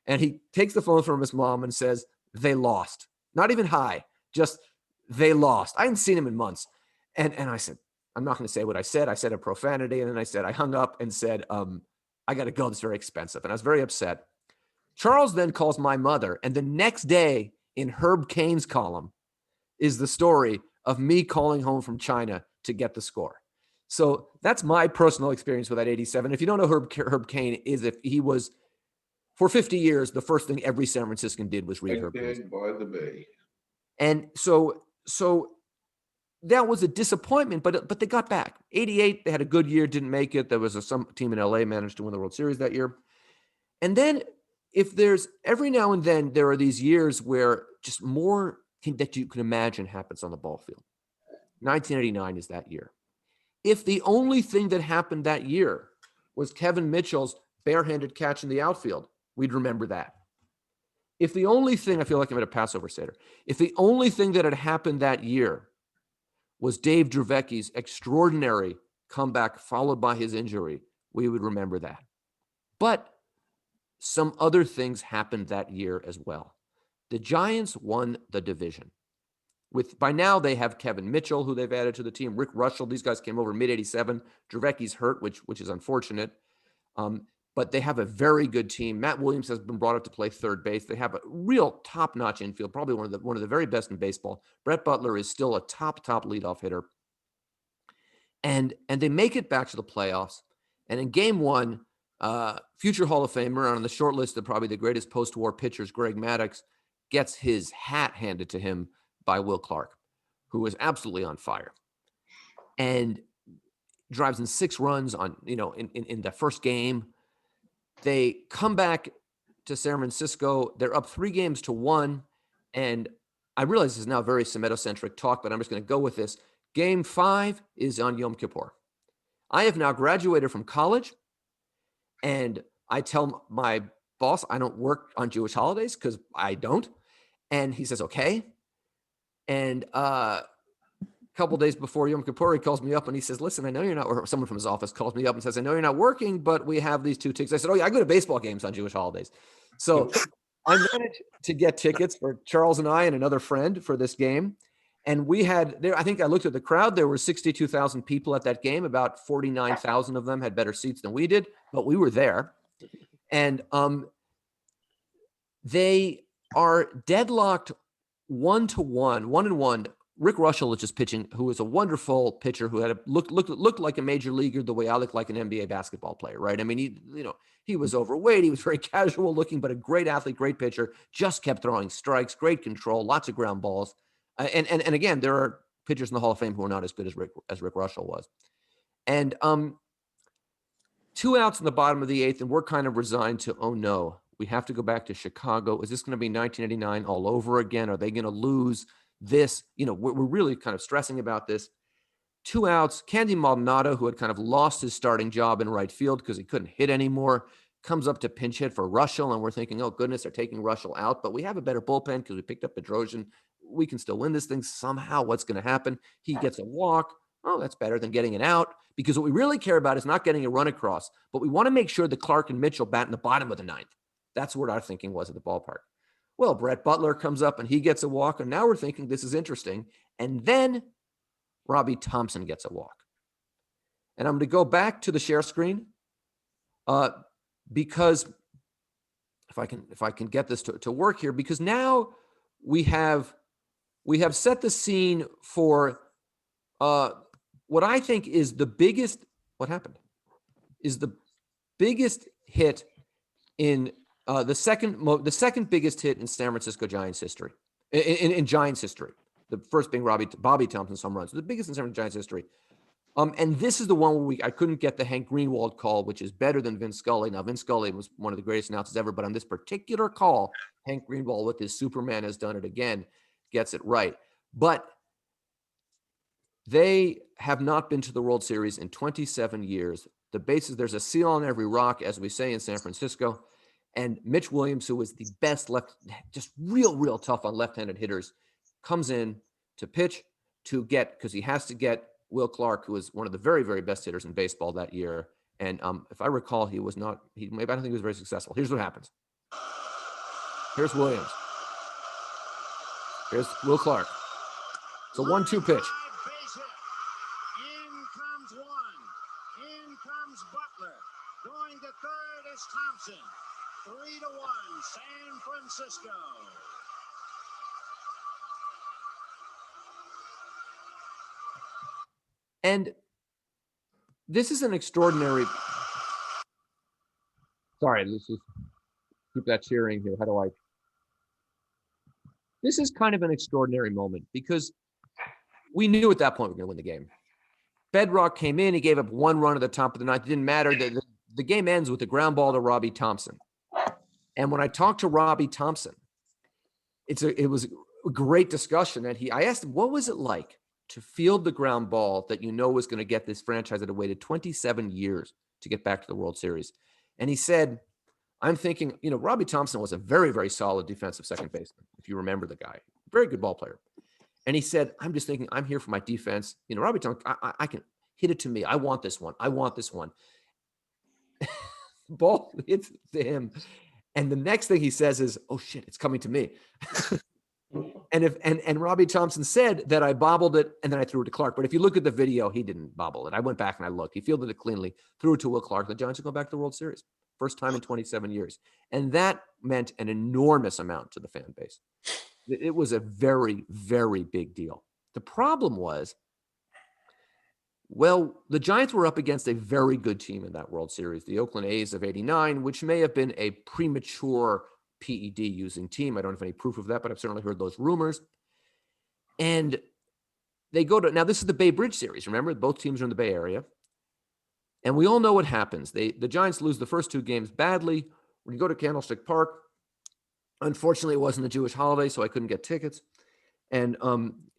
S2: And he takes the phone from his mom and says, they lost. Not even hi, just they lost. I hadn't seen him in months. And I said, I'm not going to say what I said. I said a profanity. And then I hung up and said, I got to go. It's very expensive. And I was very upset. Charles then calls my mother. And the next day in Herb Cain's column is the story of me calling home from China to get the score. So that's my personal experience with that 87. If you don't know Herb Cain is if he was, for 50 years, the first thing every San Franciscan did was read Herb Cain.
S5: By the Bay.
S2: And so that was a disappointment, but they got back. 88, they had a good year, didn't make it. There was some team in LA managed to win the World Series that year. And then if there's every now and then there are these years where just more that you can imagine happens on the ball field. 1989 is that year. If the only thing that happened that year was Kevin Mitchell's barehanded catch in the outfield, we'd remember that. If the only thing, I feel like I'm at a Passover Seder, if the only thing that had happened that year was Dave Draveki's extraordinary comeback followed by his injury, we would remember that. But some other things happened that year as well. The Giants won the division. By now they have Kevin Mitchell, who they've added to the team, Rick Russell. These guys came over mid-87. Draveki's hurt, which is unfortunate. But they have a very good team. Matt Williams has been brought up to play third base. They have a real top-notch infield, probably one of the very best in baseball. Brett Butler is still a top leadoff hitter. And they make it back to the playoffs. And in game 1, future Hall of Famer on the short list of probably the greatest post-war pitchers, Greg Maddux, gets his hat handed to him by Will Clark, who was absolutely on fire. And drives in 6 runs in the first game. They come back to San Francisco. They're up 3-1. And I realize this is now very Semitic-centric talk, but I'm just going to go with this. Game 5 is on Yom Kippur. I have now graduated from college, and I tell my boss I don't work on Jewish holidays because I don't. And he says, okay. And a couple days before Yom Kippur, he calls me up and he says, listen, I know you're not, or someone from his office calls me up and says, I know you're not working, but we have these 2 tickets. I said, oh yeah, I go to baseball games on Jewish holidays. So I managed to get tickets for Charles and I and another friend for this game. And we had there, I think I looked at the crowd, there were 62,000 people at that game. About 49,000 of them had better seats than we did, but we were there. And they are deadlocked 1-1. Rick Russell is just pitching, who is a wonderful pitcher who had looked like a major leaguer the way I look like an NBA basketball player, right? I mean, he was overweight, he was very casual looking, but a great athlete, great pitcher, just kept throwing strikes, great control, lots of ground balls. And again, there are pitchers in the Hall of Fame who are not as good as Rick Russell was. And 2 outs in the bottom of the 8th, and we're kind of resigned to, oh no, We have to go back to Chicago. Is this going to be 1989 all over again? Are they going to lose this? We're really kind of stressing about this. 2 outs. Candy Maldonado, who had kind of lost his starting job in right field because he couldn't hit anymore, comes up to pinch hit for Russell, and we're thinking, oh, goodness, they're taking Russell out, but we have a better bullpen because we picked up Bedrosian. We can still win this thing somehow. What's going to happen? He gets a walk. Oh, that's better than getting it out, because what we really care about is not getting a run across, but we want to make sure that Clark and Mitchell bat in the bottom of the ninth. That's what our thinking was at the ballpark. Well, Brett Butler comes up and he gets a walk, and now we're thinking this is interesting. And then Robbie Thompson gets a walk. And I'm going to go back to the share screen because if I can get this to work here, because now we have set the scene for what I think is the biggest hit in the second biggest hit in San Francisco Giants history, in Giants history. The first being Bobby Thompson's home runs, the biggest in San Francisco Giants history. And this is the one where I couldn't get the Hank Greenwald call, which is better than Vince Scully. Now, Vince Scully was one of the greatest announcers ever, but on this particular call, Hank Greenwald with his Superman has done it again, gets it right. But they have not been to the World Series in 27 years. The bases, there's a seal on every rock, as we say in San Francisco. And Mitch Williams, who is the best just real tough on left-handed hitters, comes in to pitch because he has to get Will Clark, who was one of the very, very best hitters in baseball that year. And if I recall, I don't think he was very successful. Here's what happens. Here's Williams. Here's Will Clark. It's a 1-2 pitch.
S6: In comes one. In comes Butler. Going to third is Thompson. 3-1, San Francisco.
S2: And this is an extraordinary. Sorry, let's just keep that cheering here. This is kind of an extraordinary moment because we knew at that point we were going to win the game. Bedrock came in. He gave up 1 run at the top of the ninth. It didn't matter. The game ends with a ground ball to Robbie Thompson. And when I talked to Robbie Thompson, it was a great discussion. And I asked him, what was it like to field the ground ball that was going to get this franchise that had waited 27 years to get back to the World Series? And he said, I'm thinking, Robbie Thompson was a very, very solid defensive second baseman, if you remember the guy. Very good ball player. And he said, I'm just thinking, I'm here for my defense. Robbie Thompson, I can hit it to me. I want this one. Ball hits to him. And the next thing he says is, oh shit, it's coming to me. And Robbie Thompson said that I bobbled it and then I threw it to Clark. But if you look at the video, he didn't bobble it. I went back and I looked. He fielded it cleanly, threw it to Will Clark. The Giants will go back to the World Series. First time in 27 years. And that meant an enormous amount to the fan base. It was a very, very big deal. The problem was, the Giants were up against a very good team in that World Series, the Oakland A's of '89, which may have been a premature PED using team. I don't have any proof of that, but I've certainly heard those rumors. And they go to, now this is the Bay Bridge series. Remember, both teams are in the Bay Area. And we all know what happens. The Giants lose the first 2 games badly. When you go to Candlestick Park, unfortunately, it wasn't a Jewish holiday, so I couldn't get tickets. And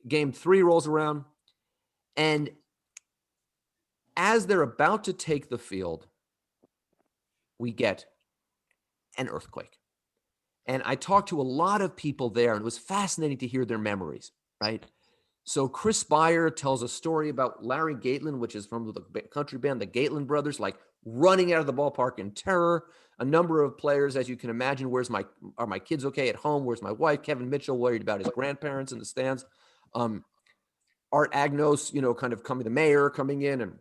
S2: game 3 rolls around. And as they're about to take the field, we get an earthquake. And I talked to a lot of people there, and it was fascinating to hear their memories, right? So Chris Beyer tells a story about Larry Gateland, which is from the country band, the Gateland Brothers, like running out of the ballpark in terror. A number of players, as you can imagine, are my kids okay at home? Where's my wife? Kevin Mitchell worried about his grandparents in the stands. Art Agnos, kind of the mayor coming in. And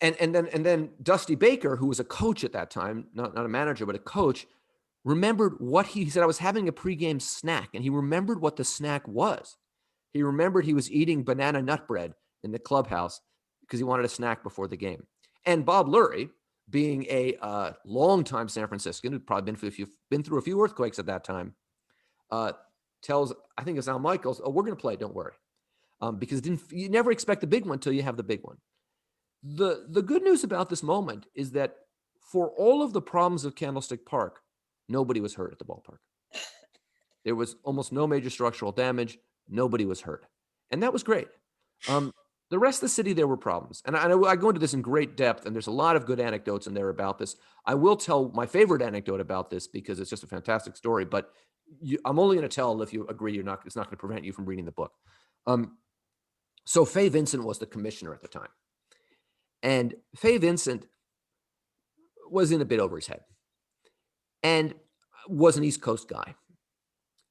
S2: and then Dusty Baker, who was a coach at that time, not a manager, but a coach, remembered what he said. I was having a pregame snack, and he remembered what the snack was. He remembered he was eating banana nut bread in the clubhouse because he wanted a snack before the game. And Bob Lurie, being a longtime San Franciscan, who'd probably been through a few earthquakes at that time, tells, I think it's Al Michaels, oh, we're going to play, don't worry. Because you never expect the big one until you have the big one. The good news about this moment is that for all of the problems of Candlestick Park, nobody was hurt at the ballpark. There was almost no major structural damage. Nobody was hurt. And that was great. The rest of the city, there were problems. And I go into this in great depth, and there's a lot of good anecdotes in there about this. I will tell my favorite anecdote about this because it's just a fantastic story, but I'm only going to tell if you agree it's not going to prevent you from reading the book. So Fay Vincent was the commissioner at the time. And Fay Vincent was in a bit over his head and was an East Coast guy.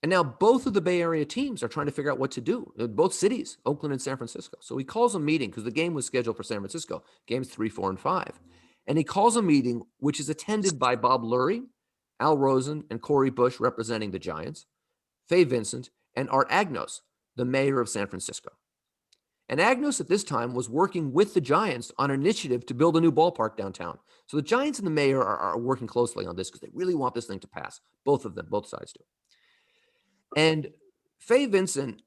S2: And now both of the Bay Area teams are trying to figure out what to do. Both cities, Oakland and San Francisco. So he calls a meeting because the game was scheduled for San Francisco, games 3, 4, and 5. And he calls a meeting, which is attended by Bob Lurie, Al Rosen, and Corey Bush representing the Giants, Fay Vincent, and Art Agnos, the mayor of San Francisco. And Agnos at this time was working with the Giants on an initiative to build a new ballpark downtown. So the Giants and the mayor are working closely on this because they really want this thing to pass. Both of them, both sides do. And Fay Vincent,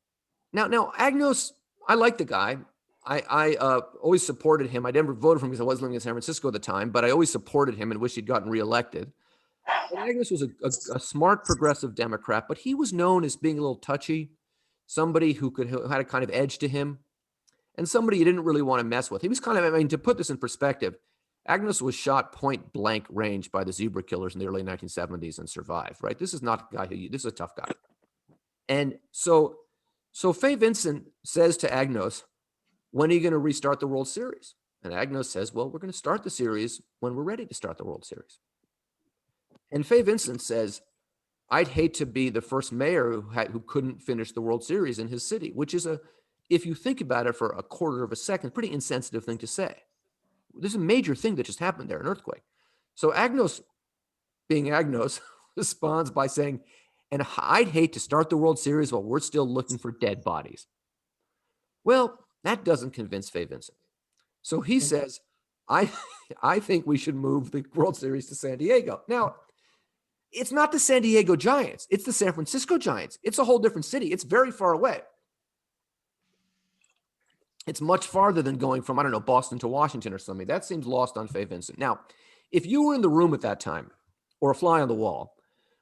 S2: now Agnos, I like the guy. I always supported him. I never voted for him because I was living in San Francisco at the time, but I always supported him and wished he'd gotten reelected. And Agnos was a smart progressive Democrat, but he was known as being a little touchy, somebody who had a kind of edge to him, and somebody you didn't really want to mess with. He was kind of, I mean, to put this in perspective, Agnos was shot point blank range by the Zebra Killers in the early 1970s and survived, right? This is not a guy this is a tough guy. And so Fay Vincent says to Agnos, when are you going to restart the World Series? And Agnos says, well, we're going to start the series when we're ready to start the World Series. And Fay Vincent says, I'd hate to be the first mayor who couldn't finish the World Series in his city, which is if you think about it for a quarter of a second, pretty insensitive thing to say. There's a major thing that just happened there, an earthquake. So Agnos, being Agnos, responds by saying, and I'd hate to start the World Series while we're still looking for dead bodies. Well, that doesn't convince Fay Vincent. So he says, I think we should move the World Series to San Diego. Now, it's not the San Diego Giants. It's the San Francisco Giants. It's a whole different city. It's very far away. It's much farther than going from, I don't know, Boston to Washington or something. That seems lost on Fay Vincent. Now, if you were in the room at that time or a fly on the wall,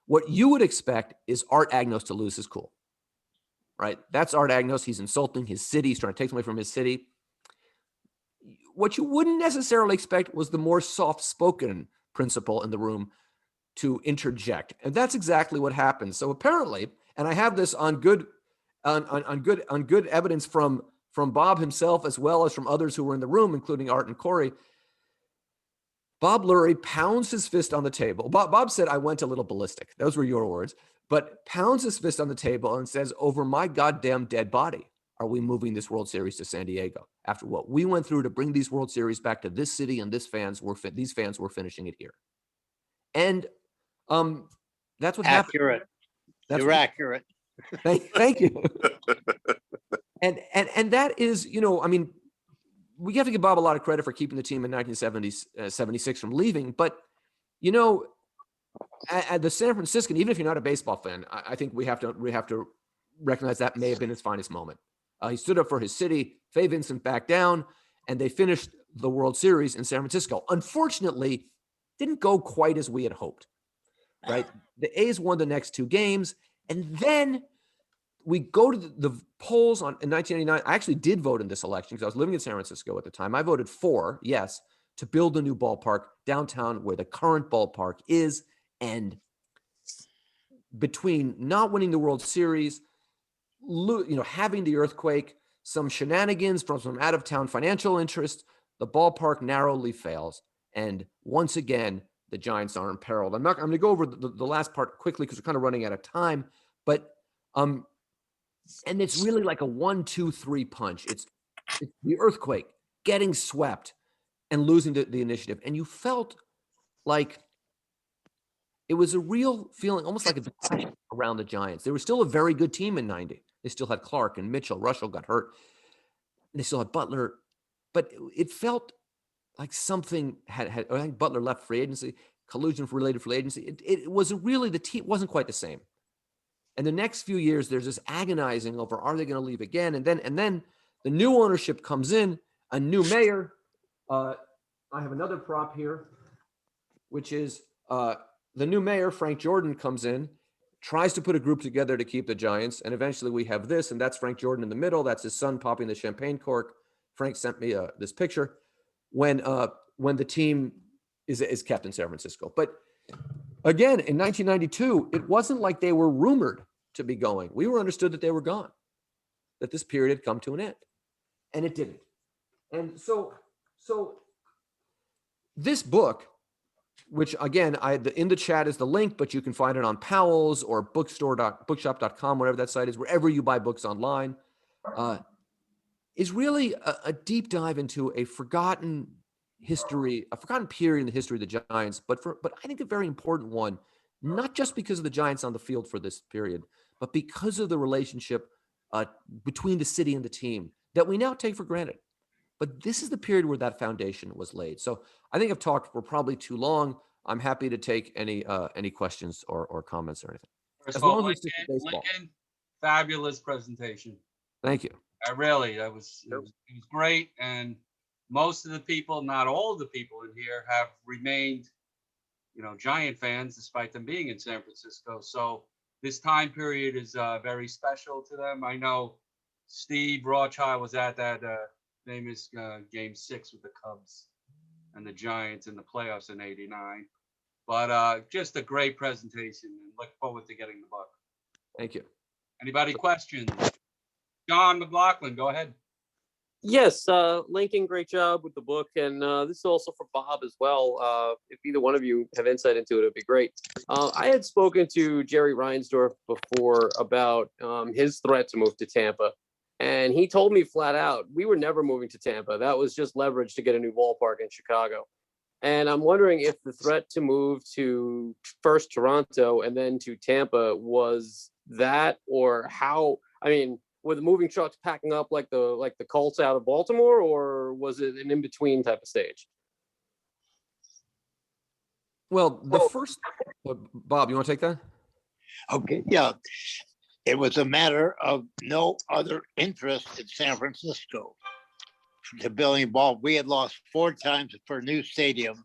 S2: what you would expect is Art Agnos to lose his cool, right? That's Art Agnos. He's insulting his city. He's trying to take something from his city. What you wouldn't necessarily expect was the more soft-spoken principal in the room to interject. And that's exactly what happened. So apparently, and I have this on good evidence from Bob himself, as well as from others who were in the room, including Art and Corey, Bob Lurie pounds his fist on the table. Bob said, I went a little ballistic. Those were your words. But pounds his fist on the table and says, over my goddamn dead body, are we moving this World Series to San Diego? After what we went through to bring these World Series back to this city and these fans were finishing it here. And that's what happened.
S3: Accurate. You're accurate.
S2: Thank you. And that is, I mean, we have to give Bob a lot of credit for keeping the team in 1976 from leaving. But, at the San Franciscan, even if you're not a baseball fan, I think we have to recognize that may have been his finest moment. He stood up for his city. Fay Vincent backed down, and they finished the World Series in San Francisco. Unfortunately, didn't go quite as we had hoped, right? The A's won the next 2 games, and then we go to the polls in 1989. I actually did vote in this election because I was living in San Francisco at the time. I voted for, yes, to build a new ballpark downtown where the current ballpark is. And between not winning the World Series, having the earthquake, some shenanigans from some out-of-town financial interest, the ballpark narrowly fails. And once again, the Giants are imperiled. I'm going to go over the last part quickly because we're kind of running out of time. But and it's really like a 1, 2, 3 punch. It's the earthquake, getting swept, and losing the initiative. And you felt like it was a real feeling, almost like a depression around the Giants. They were still a very good team in 90. They still had Clark and Mitchell. Russell got hurt. They still had Butler. But it felt like something I think Butler left free agency, collusion for related free agency. It was really, the team wasn't quite the same. And the next few years, there's this agonizing over, are they going to leave again? And then the new ownership comes in, a new mayor. I have another prop here. which is the new mayor, Frank Jordan, comes in, tries to put a group together to keep the Giants, and eventually we have this, and that's Frank Jordan in the middle. That's his son popping the champagne cork. Frank sent me this picture when the team is kept in San Francisco. But again, in 1992, it wasn't like they were rumored to be going. We were understood that they were gone, that this period had come to an end, and it didn't. And so this book, which again, in the chat is the link, but you can find it on Powell's or bookshop.com, whatever that site is, wherever you buy books online, is really a deep dive into a forgotten history, a forgotten period in the history of the Giants, but I think a very important one, not just because of the Giants on the field for this period, but because of the relationship between the city and the team that we now take for granted. But this is the period where that foundation was laid. So I think I've talked for probably too long. I'm happy to take any questions or comments or anything.
S1: First
S2: As
S1: of all,
S2: long as it's just baseball.
S1: Lincoln, fabulous presentation.
S2: Thank you.
S1: It was great. And most of the people, not all of the people in here, have remained, Giant fans despite them being in San Francisco. So this time period is very special to them. I know Steve Rothschild was at that famous Game 6 with the Cubs and the Giants in the playoffs in '89. But just a great presentation, and look forward to getting the book.
S2: Thank you.
S1: Anybody questions? John McLaughlin, go ahead.
S7: Yes, Lincoln, great job with the book, and this is also for Bob as well. If either one of you have insight into it, it'd be great. I had spoken to Jerry Reinsdorf before about his threat to move to Tampa, and he told me flat out, we were never moving to Tampa. That was just leverage to get a new ballpark in Chicago. And I'm wondering if the threat to move to first Toronto and then to Tampa was that, or how, were the moving trucks packing up like the Colts out of Baltimore, or was it an in-between type of stage?
S2: Well, the first, Bob, you want to take that?
S3: Okay, yeah. It was a matter of no other interest in San Francisco to building a ball. We had lost 4 times for a new stadium,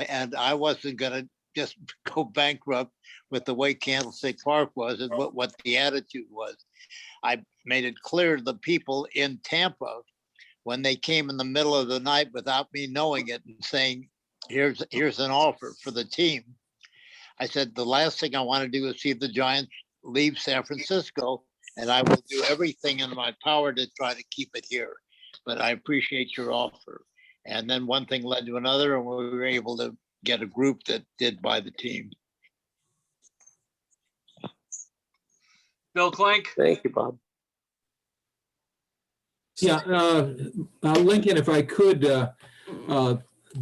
S3: and I wasn't going to just go bankrupt with the way Candlestick Park was and what the attitude was. I made it clear to the people in Tampa when they came in the middle of the night without me knowing it and saying, here's an offer for the team. I said, the last thing I want to do is see the Giants leave San Francisco, and I will do everything in my power to try to keep it here. But I appreciate your offer. And then one thing led to another, and we were able to get a group that did buy the team.
S1: Bill Clink.
S7: Thank you, Bob.
S8: Yeah, Lincoln, if I could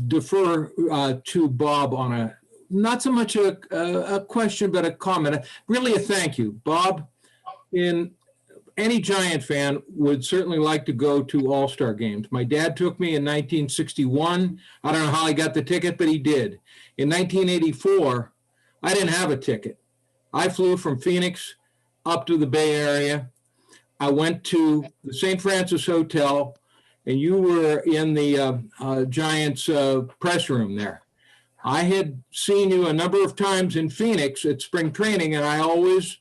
S8: defer to Bob on not so much a question, but a comment, really a thank you. Bob, any Giant fan would certainly like to go to All-Star games. My dad took me in 1961. I don't know how I got the ticket, but he did. In 1984, I didn't have a ticket. I flew from Phoenix up to the Bay Area. I went to the St. Francis Hotel, and you were in the Giants press room there. I had seen you a number of times in Phoenix at spring training, and I always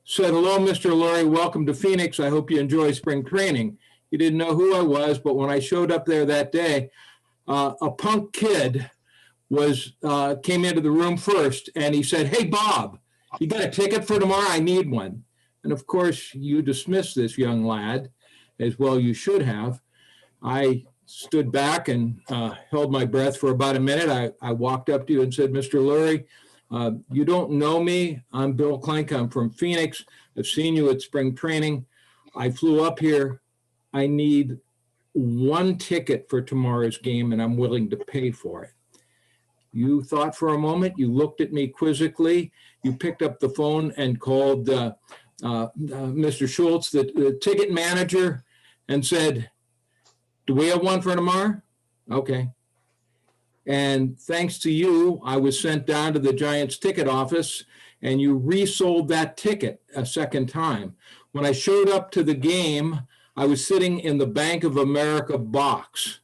S8: said, hello, Mr. Lurie, welcome to Phoenix. I hope you enjoy spring training. You didn't know who I was, but when I showed up there that day, a punk kid came into the room first, and he said, hey, Bob, you got a ticket for tomorrow? I need one. And of course, you dismissed this young lad, as well you should have. I stood back and held my breath for about a minute. I walked up to you and said, Mr. Lurie, you don't know me. I'm Bill Clink. I'm from Phoenix. I've seen you at spring training. I flew up here. I need one ticket for tomorrow's game, and I'm willing to pay for it. You thought for a moment. You looked at me quizzically. You picked up the phone and called Mr. Schultz, the ticket manager, and said, do we have one for tomorrow? Okay. And thanks to you, I was sent down to the Giants ticket office, and you resold that ticket a second time. When I showed up to the game, I was sitting in the Bank of America box.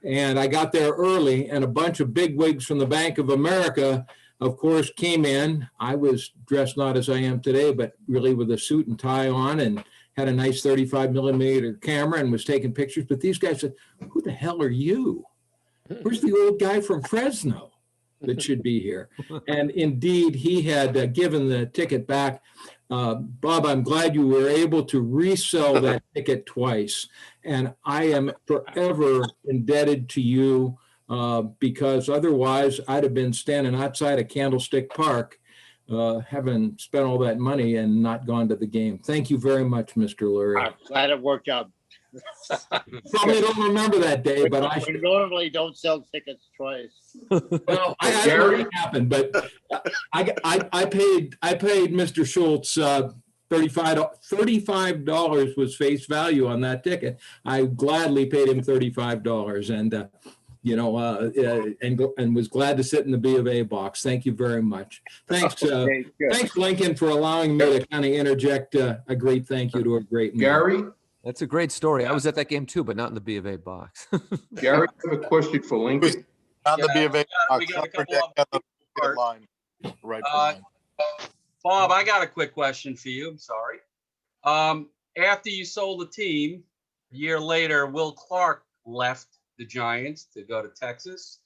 S8: And I got there early, and a bunch of bigwigs from the Bank of America, of course, came in. I was dressed not as I am today, but really with a suit and tie on, and had a nice 35 millimeter camera and was taking pictures. But these guys said, "Who the hell are you? Where's the old guy from Fresno that should be here?" And indeed, he had given the ticket back. Bob, I'm glad you were able to resell that ticket twice. And I am forever indebted to you, because otherwise I'd have been standing outside of Candlestick Park, having spent all that money and not gone to the game. Thank you very much, Mr. Lurie.
S3: I'm glad it worked out.
S8: Probably don't remember that day, but I
S3: We
S8: should.
S3: normally don't sell tickets twice.
S8: Well, I don't know what happened, but I paid Mr. Schultz $35 was face value on that ticket. I gladly paid him $35, and and was glad to sit in the B of A box. Thank you very much. Thanks,
S3: Okay, good.
S8: thanks, Lincoln, for allowing me to kind of interject a great thank you to a great man.
S9: Gary,
S2: That's a great story. I was at that game too, but not in the B of A box.
S9: Gary, I have a question for Lincoln.
S10: On the B of A.
S1: We got a couple
S10: Upper
S1: of
S10: deck,
S1: people.
S10: line. Right.
S1: Bob, I got a quick question for you. I'm sorry. After you sold the team, a year later, Will Clark left the Giants to go to Texas.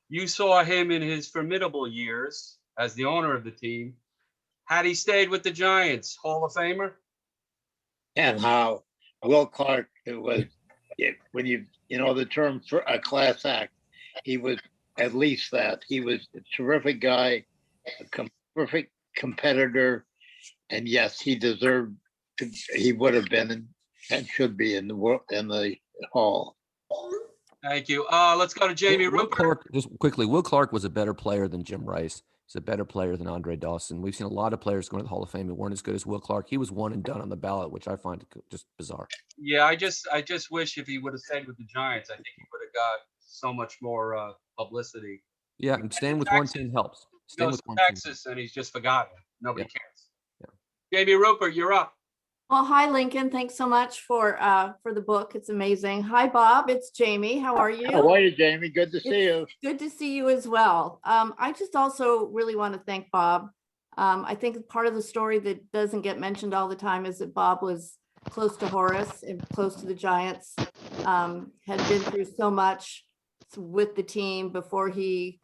S1: You saw him in his formidable years as the owner of the team. Had he stayed with the Giants, Hall of Famer?
S3: And how Will Clark, it was, when the term for a class act, he was at least that. He was a terrific guy, a perfect competitor, and yes, he deserved to, he would have been and should be in the hall.
S1: Thank you. Let's go to Jamie
S2: Will
S1: Rupert.
S2: Clark, just quickly, Will Clark was a better player than Jim Rice. He's a better player than Andre Dawson. We've seen a lot of players going to the Hall of Fame who weren't as good as Will Clark. He was one and done on the ballot, which I find just bizarre.
S1: Yeah, I just wish if he would have stayed with the Giants, I think he would have got so much more publicity.
S2: Yeah, and staying with one team helps.
S1: He
S2: Staying
S1: goes
S2: with
S1: to
S2: one team.
S1: Texas and he's just forgotten. Nobody
S2: Yeah.
S1: cares. Jamie Rupert, you're up.
S4: Well, hi, Lincoln. Thanks so much for the book. It's amazing. Hi, Bob. It's Jamie. How are you?
S3: How are you, Jamie? Good to see you.
S4: Good to see you as well. I just also really want to thank Bob. I think part of the story that doesn't get mentioned all the time is that Bob was close to Horace and close to the Giants, had been through so much with the team before he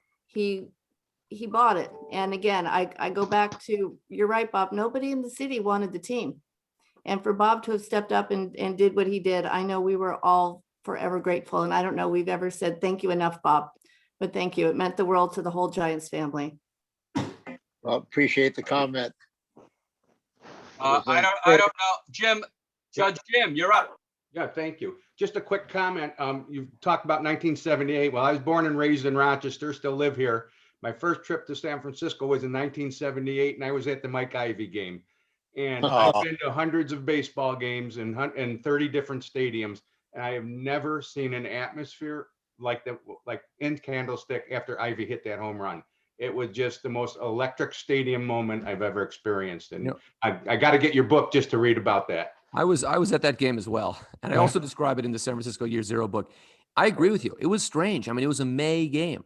S4: bought it. And again, I go back to, you're right, Bob, nobody in the city wanted the team. And for Bob to have stepped up and did what he did, I know we were all forever grateful. And I don't know we've ever said thank you enough, Bob, but thank you. It meant the world to the whole Giants family.
S3: Well, appreciate the comment.
S1: I don't know. Judge Jim, you're up.
S11: Yeah, thank you. Just a quick comment. You talked about 1978. Well, I was born and raised in Rochester, still live here. My first trip to San Francisco was in 1978, and I was at the Mike Ivy game. And I've been to hundreds of baseball games in 30 different stadiums, and I have never seen an atmosphere like in Candlestick after Ivy hit that home run. It was just the most electric stadium moment I've ever experienced. And I got to get your book just to read about that.
S2: I was at that game as well. And I also describe it in the San Francisco Year Zero book. I agree with you. It was strange. I mean, it was a May game.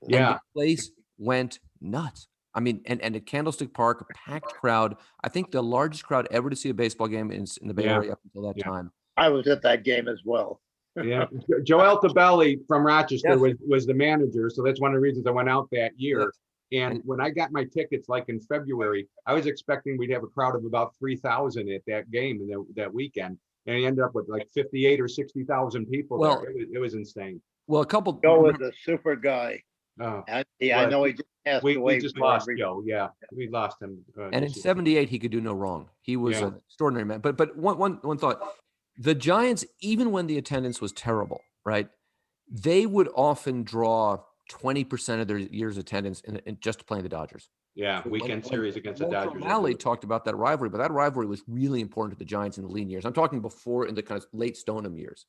S11: Yeah.
S2: And the place went nuts. I mean, and at Candlestick Park, a packed crowd. I think the largest crowd ever to see a baseball game in the Bay Area up until that time.
S3: I was at that game as well.
S11: Yeah. Joel Tabelli from Rochester was the manager. So that's one of the reasons I went out that year. And when I got my tickets, like in February, I was expecting we'd have a crowd of about 3,000 at that game that weekend. And he ended up with like 58 or 60,000 people there. It was insane.
S2: Well,
S3: Joe was a super guy.
S11: I
S3: know he just passed away.
S11: We just lost Joe. Yeah, we lost him.
S2: And in '78, he could do no wrong. He was an extraordinary man. But one thought: the Giants, even when the attendance was terrible, right? They would often draw 20% of their year's attendance in just playing the Dodgers.
S11: Yeah, weekend series against the Dodgers.
S2: O'Malley talked about that rivalry, but that rivalry was really important to the Giants in the lean years. I'm talking before in the kind of late Stoneham years.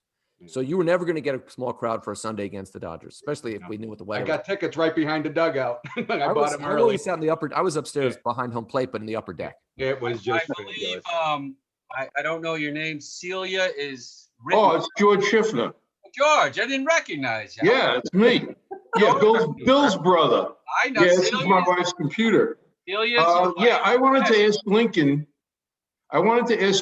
S2: So you were never going to get a small crowd for a Sunday against the Dodgers, especially if we knew what the weather.
S11: I got tickets right behind the dugout. I bought them early.
S2: I always sat in the upper. I was upstairs behind home plate, but in the upper deck.
S11: It was just.
S1: I believe. I don't know your name. Celia is.
S9: Oh, it's George Schiffner.
S1: George, I didn't recognize you.
S9: Yeah, it's me. Yeah, Bill's brother.
S1: I know.
S9: Yeah, this is my
S1: Celia's-
S9: wife's computer.
S1: Celia's your
S9: Yeah,
S1: wife.
S9: I wanted to
S1: Yes.
S9: ask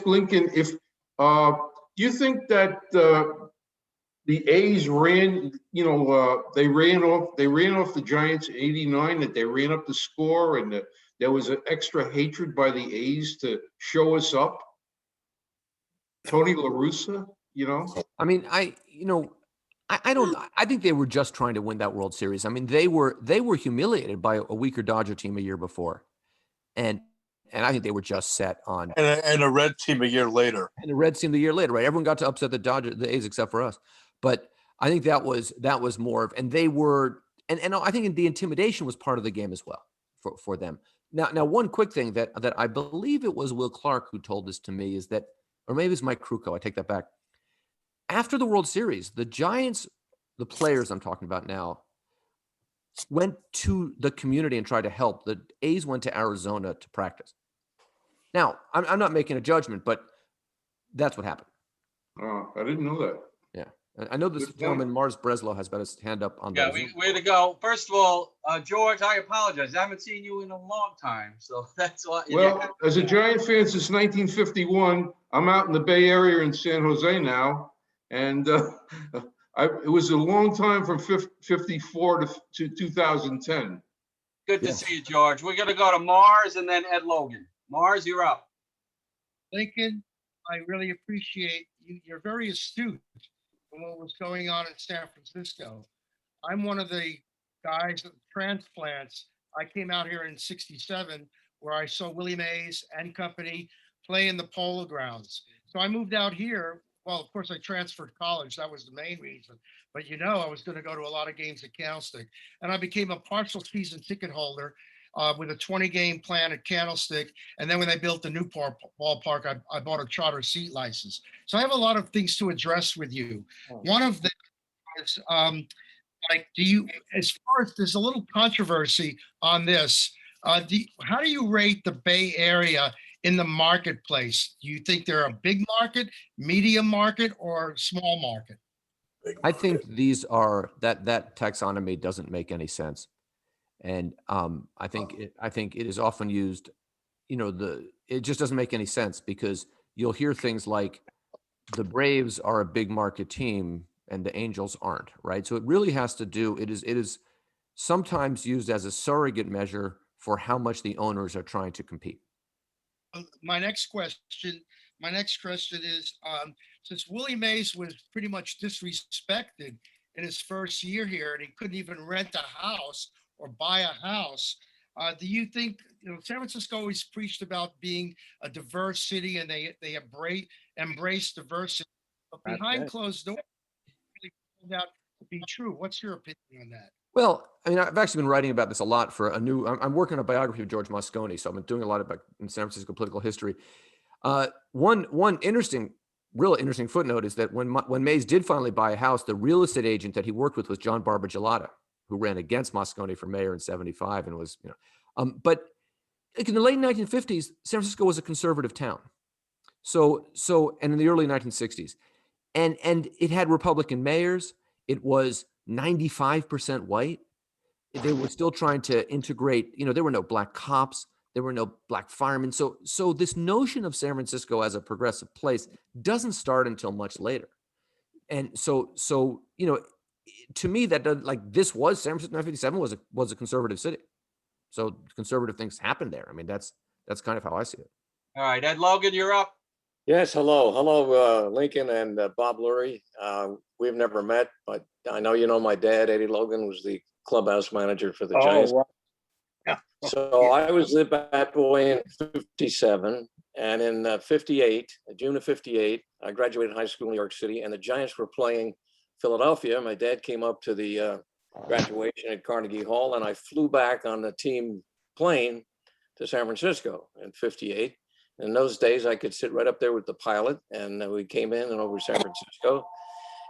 S9: Lincoln, if, do you think that the A's ran, they ran off the Giants in '89, that they ran up the score and that there was an extra hatred by the A's to show us up? Tony La Russa,
S2: I mean, I don't. I think they were just trying to win that World Series. I mean, they were humiliated by a weaker Dodger team a year before, and I think they were just set on.
S10: And a red team a year later.
S2: And the Reds team the year later, right? Everyone got to upset the A's except for us. But I think that was more of, and they were, and I think the intimidation was part of the game as well for them. Now, one quick thing that I believe it was Will Clark who told this to me is that, or maybe it's Mike Krukow. I take that back. After the World Series, the Giants, the players I'm talking about now, went to the community and tried to help. The A's went to Arizona to practice. Now, I'm not making a judgment, but that's what happened.
S9: Oh, I didn't know that.
S2: Yeah. I know this
S9: Good point.
S2: gentleman, Mars Breslow, has got his hand up on
S1: Yeah,
S2: that.
S1: way to go. First of all, George, I apologize. I haven't seen you in a long time, so that's why.
S9: Well, as a Giant fan since 1951, I'm out in the Bay Area in San Jose now, and it was a long time from 54 to 2010.
S1: Good to see you, George. We're gonna go to Mars and then Ed Logan. Mars, you're up.
S12: Lincoln, I really appreciate you. You're very astute in what was going on in San Francisco. I'm one of the guys of transplants. I came out here in '67 where I saw Willie Mays and company play in the Polo Grounds. So I moved out here. Well, of course, I transferred college. That was the main reason. But I was going to go to a lot of games at Candlestick. And I became a partial season ticket holder with a 20-game plan at Candlestick. And then when they built the new ballpark, I bought a charter seat license. So I have a lot of things to address with you. One of them is, as far as there's a little controversy on this, how do you rate the Bay Area in the marketplace? Do you think they're a big market, medium market, or small market?
S2: I think these are that taxonomy doesn't make any sense, and I think it is often used. It just doesn't make any sense because you'll hear things like the Braves are a big market team and the Angels aren't, right? So it really has to do. It is sometimes used as a surrogate measure for how much the owners are trying to compete.
S12: My next question is, since Willie Mays was pretty much disrespected in his first year here, and he couldn't even rent a house or buy a house, do you think, San Francisco always preached about being a diverse city, and they embrace diversity, but behind closed doors, it really turned out to be true. What's your opinion on that?
S2: Well, I mean, I've actually been writing about this a lot for I'm working on a biography of George Moscone, so I've been doing a lot about in San Francisco political history. One real interesting footnote is that when Mays did finally buy a house, the real estate agent that he worked with was John Barbagelata, who ran against Moscone for mayor in '75 and was, but in the late 1950s, San Francisco was a conservative town. So and in the early 1960s, and it had Republican mayors. It was 95% white. They were still trying to integrate, there were no black cops, there were no black firemen. So this notion of San Francisco as a progressive place doesn't start until much later. And so to me, that does, this was San Francisco 1957 was a conservative city. So conservative things happened there. I mean, that's kind of how I see it.
S1: All right, Ed Logan, you're up.
S13: Yes, hello, Lincoln and Bob Lurie. We've never met, but I know you know my dad, Eddie Logan, was the clubhouse manager for the Giants.
S10: Wow. Yeah.
S13: So I was the bat boy in '57, and in '58, June of '58, I graduated high school in New York City, and the Giants were playing Philadelphia. My dad came up to the graduation at Carnegie Hall, and I flew back on the team plane to San Francisco in '58. In those days, I could sit right up there with the pilot, and we came in and over San Francisco.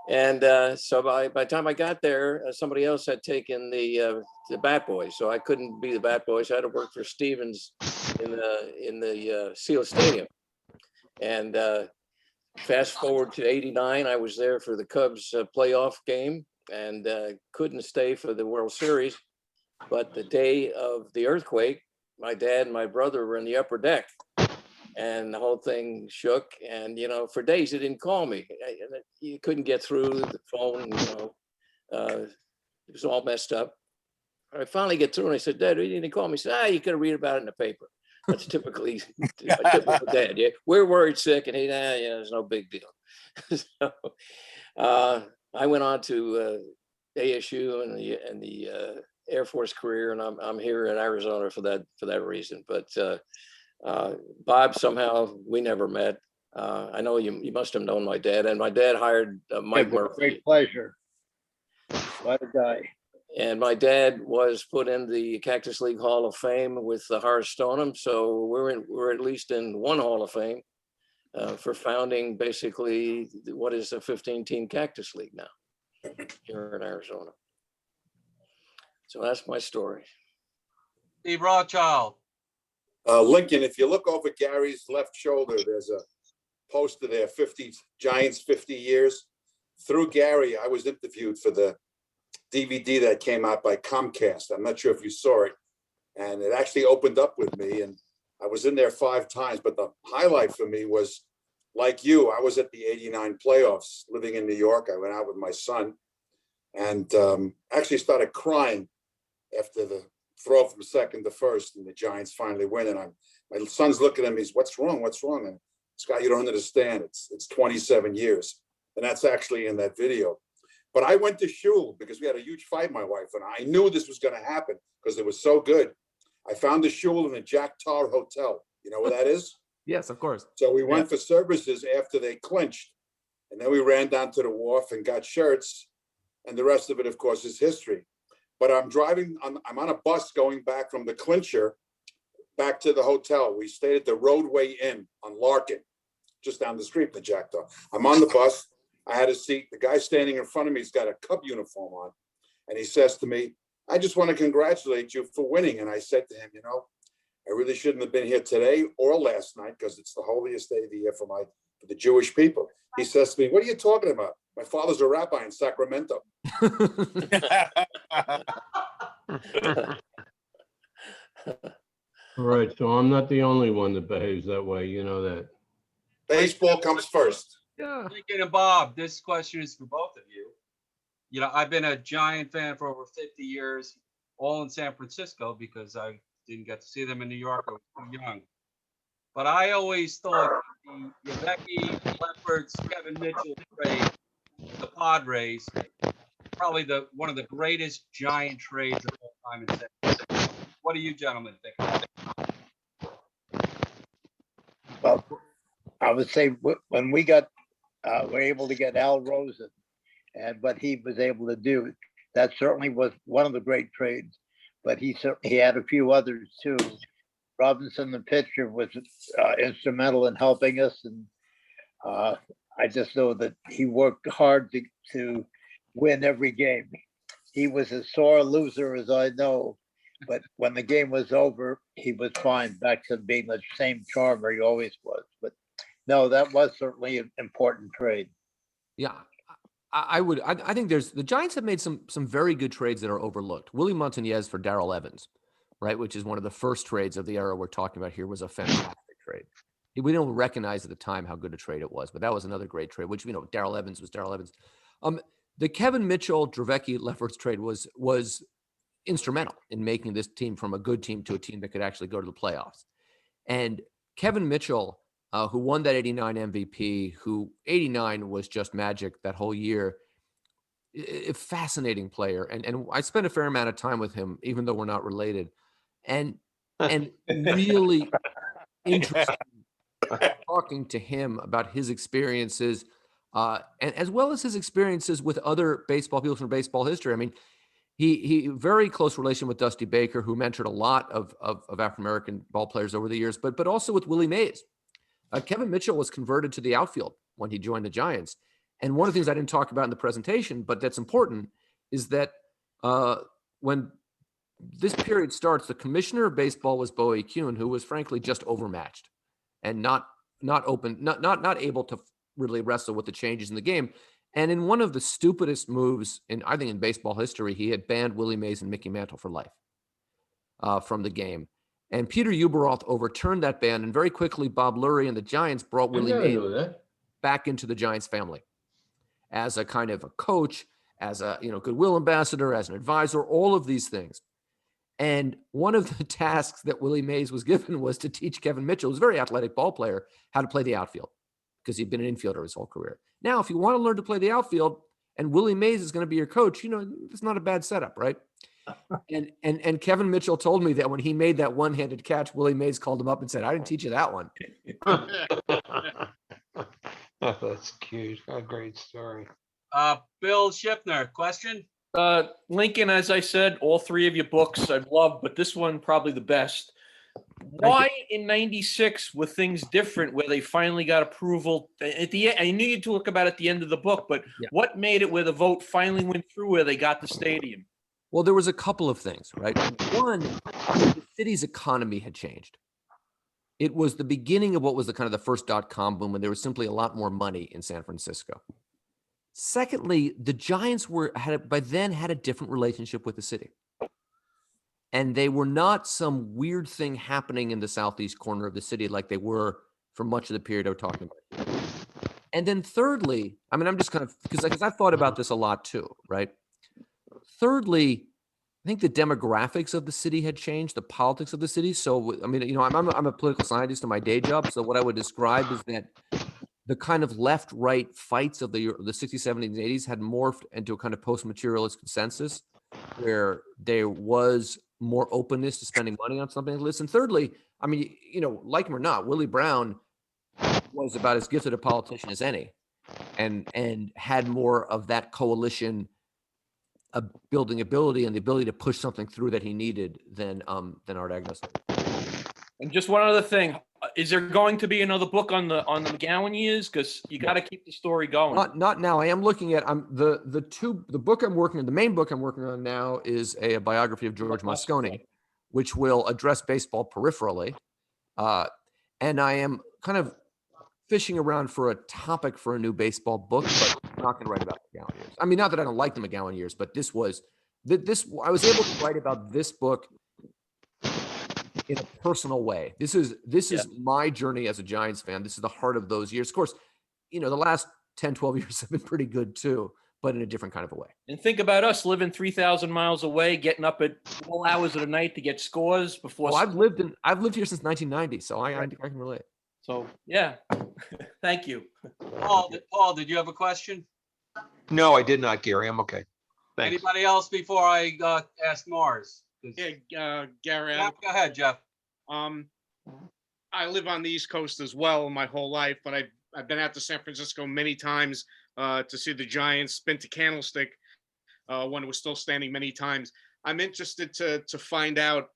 S13: And so by the time I got there, somebody else had taken the bat boy, so I couldn't be the bat boy. So I had to work for Stevens in the Seal Stadium. And Fast forward to '89, I was there for the Cubs playoff game and couldn't stay for the World Series. But the day of the earthquake, my dad and my brother were in the upper deck, and the whole thing shook. And for days he didn't call me. You couldn't get through the phone. It was all messed up. I finally get through, and I said, "Dad, you didn't call me." He said, "You could have read about it in the paper." That's typical dad. Yeah, we're worried sick, and it's no big deal. So I went on to ASU and the Air Force career, and I'm here in Arizona for that reason. But Bob, somehow we never met. I know you must have known my dad, and my dad hired Mike Murphy.
S3: Great pleasure. What a guy.
S13: And my dad was put in the Cactus League Hall of Fame with Horace Stoneham. So we're at least in one Hall of Fame for founding basically what is a 15-team Cactus League now here in Arizona. So that's my story.
S1: Steve Rothschild.
S14: Lincoln, if you look over Gary's left shoulder, there's a poster there, 50 Giants, 50 years. Through Gary, I was interviewed for the DVD that came out by Comcast. I'm not sure if you saw it. And it actually opened up with me. And I was in there 5 times. But the highlight for me was, like you, I was at the '89 playoffs living in New York. I went out with my son and actually started crying after the throw from second to first and the Giants finally win. And my son's looking at me, he's, what's wrong? What's wrong? And Scott, you don't understand. It's 27 years. And that's actually in that video. But I went to shul because we had a huge fight, my wife and I knew this was going to happen because it was so good. I found the shul in the Jack Tar Hotel. You know where that is?
S2: Yes, of course.
S14: So we went for services after they clinched. And then we ran down to the wharf and got shirts. And the rest of it, of course, is history. But I'm on a bus going back from the clincher back to the hotel. We stayed at the Roadway Inn on Larkin, just down the street from the Jack Tar. I'm on the bus. I had a seat. The guy standing in front of me has got a Cub uniform on. And he says to me, I just want to congratulate you for winning. And I said to him, I really shouldn't have been here today or last night because it's the holiest day of the year for the Jewish people. He says to me, what are you talking about? My father's a rabbi in Sacramento.
S15: All right, so I'm not the only one that behaves that way. You know that.
S14: Baseball comes first.
S2: Yeah.
S1: Lincoln and Bob, this question is for both of you. I've been a Giant fan for over 50 years, all in San Francisco because I didn't get to see them in New York. I was too young. But I always thought the Yavecki, Lefferts, Kevin Mitchell trade, the Padres, probably one of the greatest Giant trades of all time in San Francisco. What do you gentlemen think about it?
S3: Well, I would say when we were able to get Al Rosen and what he was able to do, that certainly was one of the great trades. But he had a few others too. Robinson, the pitcher, was instrumental in helping us, and I just know that he worked hard to win every game. He was as sore a loser as I know, but when the game was over, he was fine, back to being the same charmer he always was. But no, that was certainly an important trade.
S2: Yeah, I think the Giants have made some very good trades that are overlooked. Willie Montanez for Darrell Evans, right, which is one of the first trades of the era we're talking about here, was a fantastic trade. We don't recognize at the time how good a trade it was, but that was another great trade, which, Darrell Evans was Darrell Evans. The Kevin Mitchell, Dravecki, Lefferts trade was instrumental in making this team from a good team to a team that could actually go to the playoffs. And Kevin Mitchell, who won that '89 MVP, who '89 was just magic that whole year, a fascinating player. And I spent a fair amount of time with him, even though we're not related, and really interesting talking to him about his experiences, and as well as his experiences with other baseball people from baseball history. I mean, he very close relation with Dusty Baker, who mentored a lot of African-American ball players over the years, but also with Willie Mays. Kevin Mitchell was converted to the outfield when he joined the Giants. And one of the things I didn't talk about in the presentation, but that's important, is that when this period starts, the commissioner of baseball was Bowie Kuhn, who was frankly just overmatched and not able to really wrestle with the changes in the game. And in one of the stupidest moves I think in baseball history, he had banned Willie Mays and Mickey Mantle for life from the game. And Peter Ueberroth overturned that ban, and very quickly Bob Lurie and the Giants brought
S15: I
S2: Willie
S15: never
S2: Mays
S15: knew that.
S2: back into the Giants family as a kind of a coach, as a goodwill ambassador, as an advisor, all of these things. And one of the tasks that Willie Mays was given was to teach Kevin Mitchell, who's a very athletic ball player, how to play the outfield, because he'd been an infielder his whole career. Now, if you want to learn to play the outfield and Willie Mays is going to be your coach, it's not a bad setup, right? And Kevin Mitchell told me that when he made that one-handed catch, Willie Mays called him up and said, "I didn't teach you that one."
S16: That's cute. A great story.
S1: Bill Schiffner, question?
S17: Lincoln, as I said, all three of your books I've loved, but this one probably the best. Why in '96 were things different where they finally got approval at the end? I knew you'd talk about it at the end of the book, but what made it where the vote finally went through where they got the stadium?
S2: Well, there was a couple of things, right? One, the city's economy had changed. It was the beginning of what was the first .com boom, when there was simply a lot more money in San Francisco. Secondly, the Giants by then had a different relationship with the city. And they were not some weird thing happening in the southeast corner of the city like they were for much of the period I was talking about. And then thirdly, I'm just because I've thought about this a lot too, right? Thirdly, I think the demographics of the city had changed, the politics of the city. So, I'm a political scientist in my day job. So what I would describe is that the kind of left-right fights of the 60s, 70s, and 80s had morphed into a kind of post-materialist consensus where there was more openness to spending money on something like this. And thirdly, like him or not, Willie Brown was about as gifted a politician as any, and had more of that coalition building ability and the ability to push something through that he needed than Art Agnos.
S17: And just one other thing, is there going to be another book on the McGowan years? Because you got to keep the story going.
S2: Not now. I am looking at the book I'm working on. The main book I'm working on now is a biography of George Moscone, which will address baseball peripherally. And I am kind of fishing around for a topic for a new baseball book, but I'm not going to write about the McGowan years. Not that I don't like the McGowan years, but I was able to write about this book in a personal way. This is my journey as a Giants fan. This is the heart of those years. Of course, the last 10, 12 years have been pretty good too, but in a different kind of a way.
S17: And think about us living 3,000 miles away, getting up at all hours of the night to get scores before.
S2: Well, I've lived here since 1990, so I can relate.
S17: So yeah, thank you.
S1: Paul, did you have a question?
S16: No, I did not, Gary. I'm okay. Thanks.
S1: Anybody else before I ask Mars?
S18: Yeah, Gary.
S1: Go ahead, Jeff.
S18: I live on the East Coast as well my whole life, but I've been out to San Francisco many times to see the Giants. Been to Candlestick when it was still standing many times. I'm interested to find out.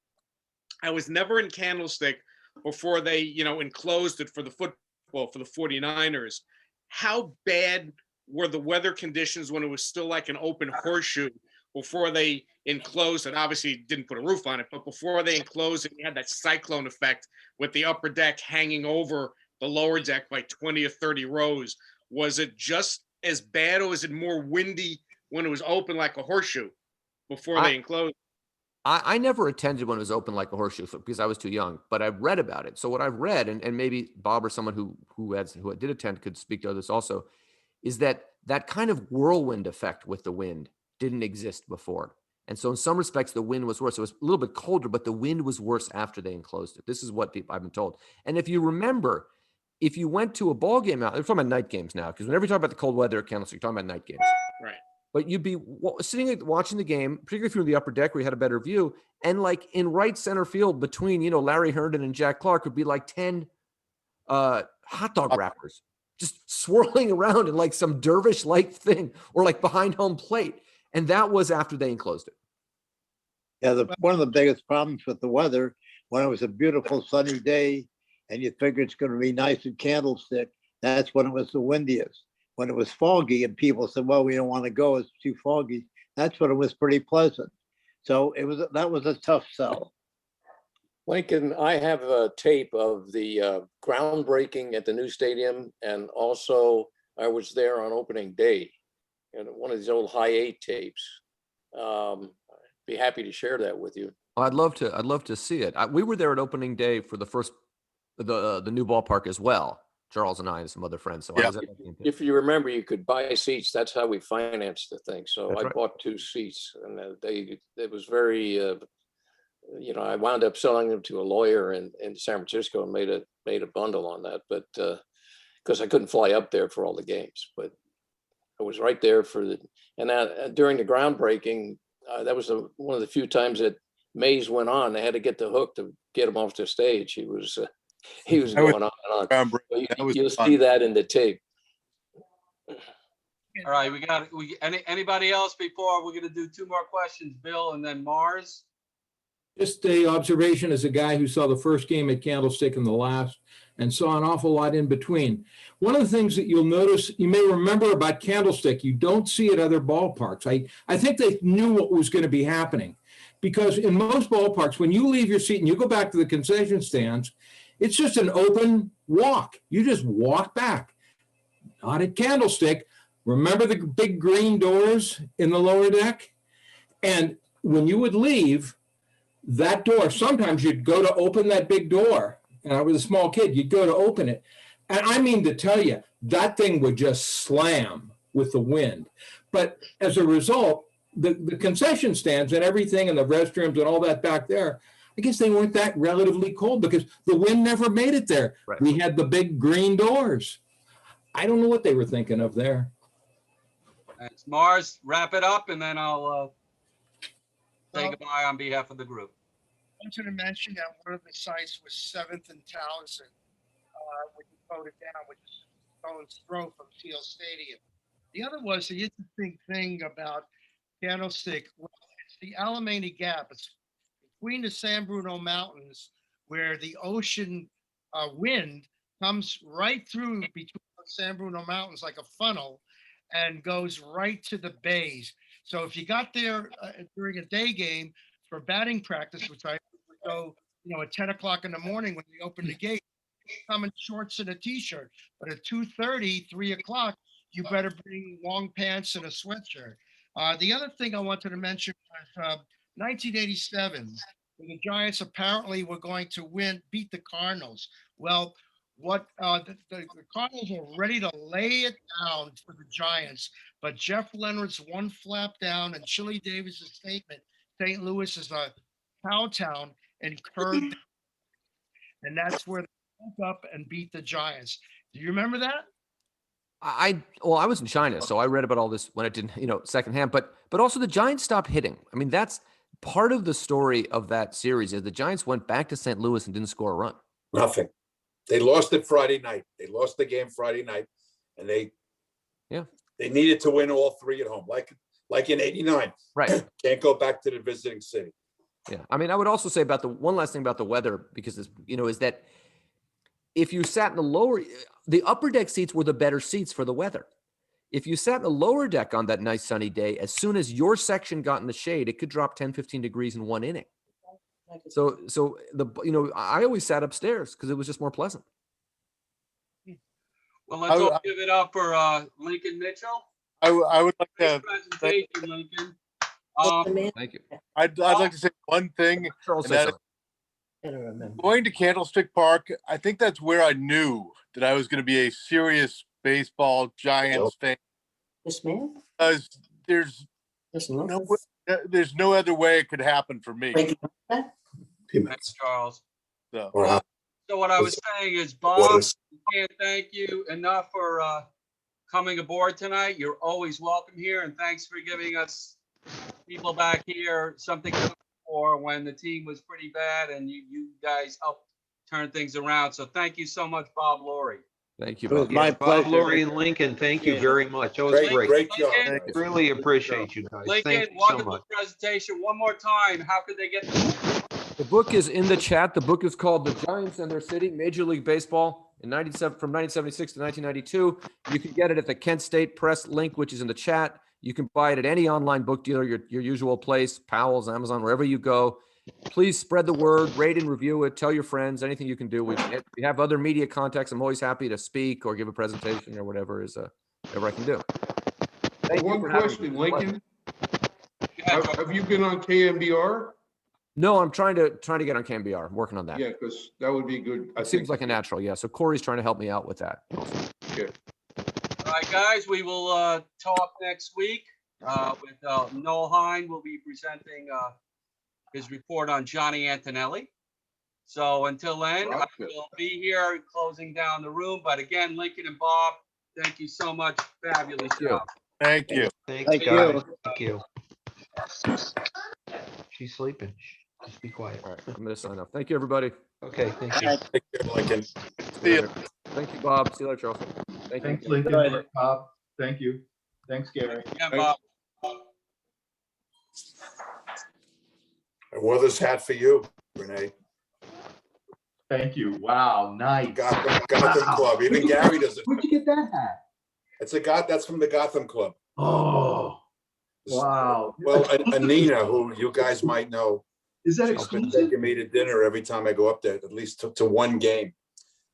S18: I was never in Candlestick before they, enclosed it for the football for the 49ers. How bad were the weather conditions when it was still like an open horseshoe before they enclosed it? Obviously didn't put a roof on it, but before they enclosed it, you had that cyclone effect with the upper deck hanging over the lower deck by 20 or 30 rows. Was it just as bad, or was it more windy when it was open like a horseshoe before they enclosed?
S2: I never attended when it was open like a horseshoe because I was too young, but I've read about it. So what I've read, and maybe Bob or someone who did attend could speak to this also, is that kind of whirlwind effect with the wind didn't exist before. And so in some respects, the wind was worse. It was a little bit colder, but the wind was worse after they enclosed it. This is what I've been told. And if you remember, if you went to a ball game now, they're talking about night games now, because whenever you talk about the cold weather at Candlestick, you're talking about night games.
S18: Right.
S2: But you'd be sitting watching the game, particularly if you were in the upper deck where you had a better view, and like in right center field between, Larry Herndon and Jack Clark would be like 10 hot dog wrappers just swirling around in like some dervish-like thing, or like behind home plate. And that was after they enclosed it.
S3: Yeah, one of the biggest problems with the weather, when it was a beautiful sunny day and you figure it's going to be nice in Candlestick, that's when it was the windiest. When it was foggy and people said, well, we don't want to go, it's too foggy, that's when it was pretty pleasant. So that was a tough sell.
S13: Lincoln, I have a tape of the groundbreaking at the new stadium, and also I was there on opening day, and one of these old high 8 tapes. Be happy to share that with you.
S2: I'd love to see it. We were there at opening day for the new ballpark as well. Charles and I and some other friends. So I was at that game too.
S13: If you remember, you could buy seats. That's how we financed the thing. So
S2: That's
S13: I
S2: right.
S13: bought 2 seats, and it was very, I wound up selling them to a lawyer in San Francisco and made a bundle on that. But because I couldn't fly up there for all the games, but I was right there during the groundbreaking. That was one of the few times that Mays went on. They had to get the hook to get him off the stage. He was going on and on. You'll see that in the tape.
S1: All right, anybody else before we're going to do 2 more questions, Bill, and then Mars?
S8: Just a observation as a guy who saw the first game at Candlestick and the last, and saw an awful lot in between. One of the things that you'll notice, you may remember about Candlestick, you don't see at other ballparks. I think they knew what was going to be happening, because in most ballparks, when you leave your seat and you go back to the concession stands, it's just an open walk. You just walk back. Not at Candlestick. Remember the big green doors in the lower deck? And when you would leave, that door, sometimes you'd go to open that big door, and I was a small kid, you'd go to open it. And I mean to tell you, that thing would just slam with the wind. But as a result, the concession stands and everything and the restrooms and all that back there, I guess they weren't that relatively cold because the wind never made it there. Right. We had the big green doors. I don't know what they were thinking of there.
S1: Thanks. Mars, wrap it up, and then I'll say goodbye on behalf of the group.
S12: I wanted to mention that one of the sites was 7th and Townsend, which was voted down, which is stone's throw from Teal Stadium. The other was the interesting thing about Candlestick. Well, it's the Alamany Gap. It's between the San Bruno Mountains, where the ocean wind comes right through between the San Bruno Mountains like a funnel and goes right to the bays. So if you got there during a day game for batting practice, which I would go, at 10 o'clock in the morning when they open the gate, come in shorts and a t-shirt. But at 2:30, 3 o'clock, you better bring long pants and a sweatshirt. The other thing I wanted to mention was 1987, when the Giants apparently were going to beat the Cardinals. Well, the Cardinals were ready to lay it down for the Giants, but Jeff Leonard's one flap down and Chili Davis's statement, St. Louis is a cow town, incurred, and that's where they woke up and beat the Giants. Do you remember that?
S2: I was in China, so I read about all this when it didn't, secondhand. But also the Giants stopped hitting. I mean, that's part of the story of that series is the Giants went back to St. Louis and didn't score a run.
S14: Nothing. They lost it Friday night. They lost the game Friday night, and they needed to win all 3 at home, like in '89.
S2: Right. Can't
S14: go back to the visiting city.
S2: Yeah. I mean, I would also say about one last thing about the weather, because it's, is that if you sat in the upper deck seats were the better seats for the weather. If you sat in the lower deck on that nice sunny day, as soon as your section got in the shade, it could drop 10, 15 degrees in one inning. So I always sat upstairs because it was just more pleasant.
S1: Well, let's all give it up for Lincoln Mitchell.
S10: I would like to
S1: presentation, Lincoln.
S2: Thank you.
S10: I'd like to say one thing. And that is, going to Candlestick Park, I think that's where I knew that I was going to be a serious baseball Giants fan.
S19: Yes, ma'am.
S10: Because there's no other way it could happen for me.
S1: Thanks, Charles.
S10: So
S1: what I was saying is, Bob, we can't thank you enough for coming aboard tonight. You're always welcome here, and thanks for giving us people back here something to look for when the team was pretty bad, and you guys helped turn things around. So thank you so much, Bob Lurie.
S2: Thank you.
S16: It was my pleasure. Bob Lurie and Lincoln, thank you very much. That was great.
S14: Great job.
S16: Really appreciate you guys.
S1: Lincoln,
S16: Thank you so
S1: wonderful
S16: much.
S1: presentation. One more time. How could they get
S2: The book is in the chat. The book is called The Giants and Their City, Major League Baseball from 1976 to 1992. You can get it at the Kent State Press link, which is in the chat. You can buy it at any online book dealer, your usual place, Powell's, Amazon, wherever you go. please spread the word, rate and review it, tell your friends, anything you can do. We have other media contacts. I'm always happy to speak or give a presentation or whatever whatever I can do. Thank you
S9: One
S2: for having me.
S9: question, Lincoln. Have you been on KMBR?
S2: No, I'm trying to get on KMBR. I'm working on that.
S9: Yeah, because that would be good.
S2: It seems like a natural, yeah. So Corey's trying to help me out with that.
S9: Okay.
S1: All right, guys, we will talk next week with Noel Hine will be presenting his report on Johnny Antonelli. So until then, I will be here closing down the room. But again, Lincoln and Bob, thank you so much. Fabulous job.
S10: Thank you.
S16: Thank you. Thank you. She's sleeping. Shh, just be quiet.
S2: All right, I'm going to sign off. Thank you, everybody.
S16: Okay, thank you.
S14: Take care, Lincoln.
S10: See you.
S2: Thank you, Bob. See you later, Charles. Thank
S19: Thanks,
S2: you.
S19: Lincoln. Bob, thank you. Thanks, Gary.
S1: Yeah, Bob.
S14: I wore this hat for you, Renee.
S19: Thank you. Wow, nice.
S14: Gotham Club. Even Gary doesn't.
S19: Where'd you get that hat?
S14: That's from the Gotham Club.
S19: Oh, wow.
S14: Well, Anina, who you guys might know,
S19: is that
S14: she's been
S19: exclusive?
S14: taking me to dinner every time I go up there, at least to one game.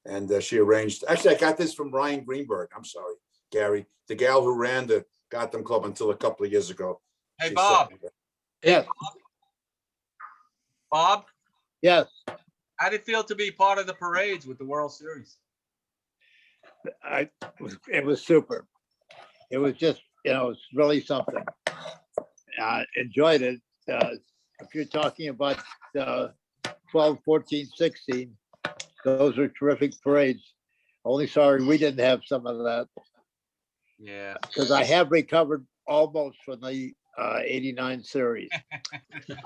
S14: And she arranged. Actually, I got this from Ryan Greenberg. I'm sorry, Gary, the gal who ran the Gotham Club until a couple of years ago.
S1: Hey,
S14: She
S1: Bob.
S14: sent me that.
S3: Yes.
S1: Bob,
S3: Yes.
S1: how did it feel to be part of the parades with the World Series?
S3: It was super. It was just, it's really something. I enjoyed it. If you're talking about 12, 14, 16, those are terrific parades. Only sorry we didn't have some of that.
S1: Yeah.
S3: Because I have recovered almost from the 89 series.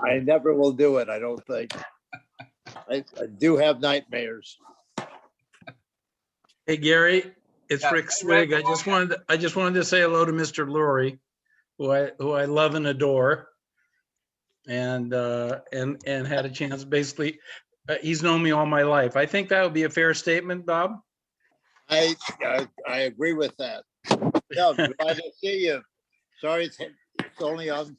S3: I never will do it, I don't think. I do have nightmares.
S20: Hey, Gary, it's
S1: Yeah,
S20: Rick
S1: hey,
S20: Swig.
S1: Rick,
S20: I just wanted to say hello to Mr. Lurie, who I love and adore. And had a chance, basically, he's known me all my life. I think that would be a fair statement, Bob.
S3: I agree with that. Yeah, glad to see you. Sorry, it's only on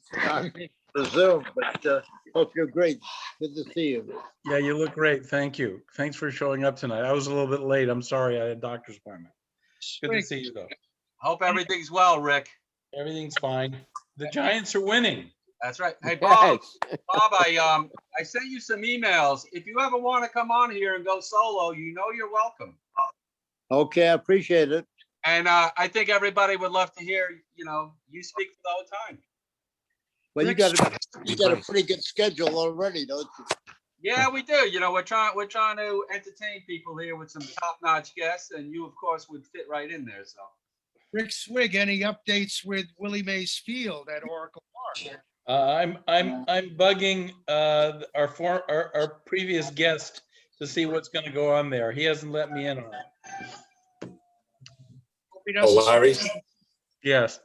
S3: the Zoom, but hope you're great. Good to see you.
S20: Yeah, you look great. Thank you. Thanks for showing up tonight. I was a little bit late. I'm sorry. I had a doctor's appointment. Good to see you, though.
S1: Hope everything's well, Rick.
S20: Everything's fine. The Giants are winning.
S1: That's right. Hey, Bob. Bob, I sent you some emails. If you ever want to come on here and go solo, you're welcome.
S3: Okay, I appreciate it.
S1: And I think everybody would love to hear, you speak for the whole time.
S3: Well, you got a pretty good schedule already, don't you?
S1: Yeah, we do. We're trying to entertain people here with some top-notch guests, and you, of course, would fit right in there. So,
S12: Rick Swig, any updates with Willie Mays Field at Oracle Park?
S20: I'm bugging our previous guest to see what's going to go on there. He hasn't let me in on it.
S14: Oh, Larry?
S20: Yes.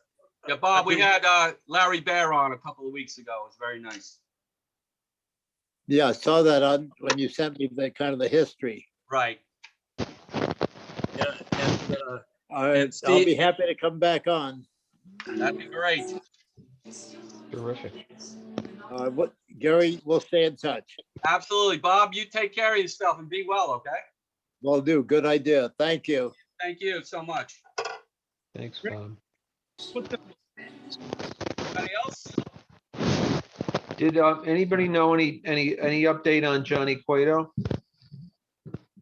S1: yeah, Bob, we had Larry Bear on a couple of weeks ago. It was very nice.
S3: Yeah, I saw that on when you sent me the kind of the history.
S1: Right.
S20: Yeah, and
S3: I'll be happy to come back on.
S1: That'd be great.
S16: Terrific.
S3: Gary, we'll stay in touch.
S1: Absolutely. Bob, you take care of yourself and be well, okay?
S3: Will do. Good idea. Thank you.
S1: Thank you so much.
S16: Thanks, Bob.
S1: Anybody else?
S16: Did anybody know any update on Johnny Cueto?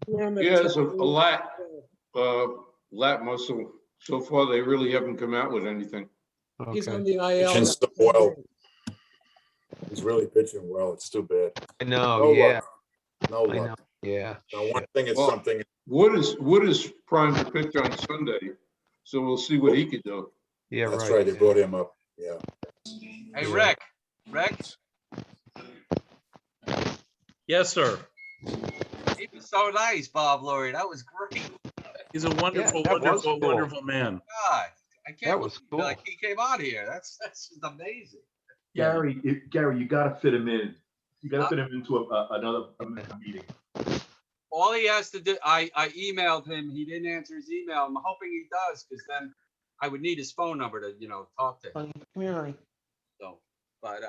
S9: Yeah, it's a lat muscle. So far, they really haven't come out with anything.
S16: He's on
S14: the IL. Pitching so well. He's really pitching well. It's too bad.
S16: I know.
S14: No
S16: Yeah.
S14: luck. No luck.
S16: I know. Yeah.
S14: Now, one thing is
S9: Well,
S14: something.
S9: Wood is primed to pitch on Sunday, so we'll see what he could do.
S16: Yeah,
S14: That's right. They brought him up. Yeah.
S1: Hey, Rick.
S20: yes, sir.
S1: He was so nice, Bob Lurie. That was great.
S20: He's a wonderful,
S16: that was
S20: wonderful,
S16: cool.
S20: wonderful man.
S1: God, I can't
S16: That was
S1: believe,
S16: cool.
S1: like he came out here. That's just amazing.
S19: Gary, you got to fit him in. You got to fit him into another meeting.
S1: All he has to do, I emailed him. He didn't answer his email. I'm hoping he does, because then I would need his phone number to, talk to him.
S16: Come here, honey.
S1: So, But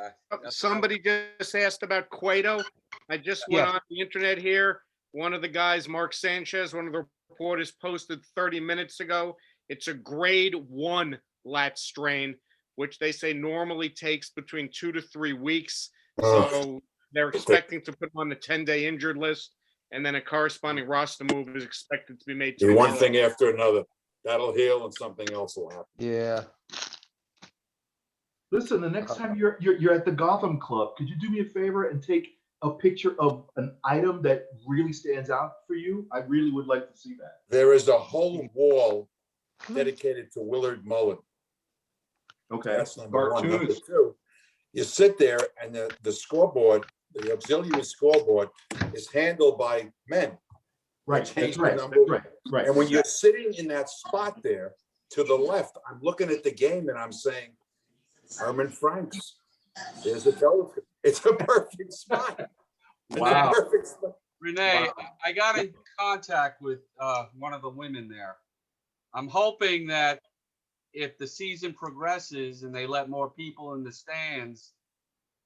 S18: Somebody just asked about Cueto. I just went on the internet here. One of the guys, Mark Sanchez, one of the reporters, posted 30 minutes ago. It's a grade 1 lat strain, which they say normally takes between 2 to 3 weeks. So they're expecting to put him on the 10-day injured list, and then a corresponding roster move is expected to be made
S14: Do
S18: tomorrow.
S14: one thing after another. That'll heal and something else will happen.
S16: Yeah.
S19: Listen, the next time you're at the Gotham Club, could you do me a favor and take a picture of an item that really stands out for you? I really would like to see that.
S14: There is a whole wall dedicated to Willard Mullen.
S19: Okay.
S14: That's number one. Number two, you sit there and the scoreboard, the auxiliary scoreboard is handled by men.
S19: Right,
S14: Change
S19: that's
S14: the
S19: right,
S14: number.
S19: that's right.
S14: And when you're sitting in that spot there to the left, I'm looking at the game and I'm saying, Herman Franks, there's a telephone. It's a perfect spot.
S19: Wow.
S14: Perfect spot.
S1: Renee, I got in contact with one of the women there. I'm hoping that if the season progresses and they let more people in the stands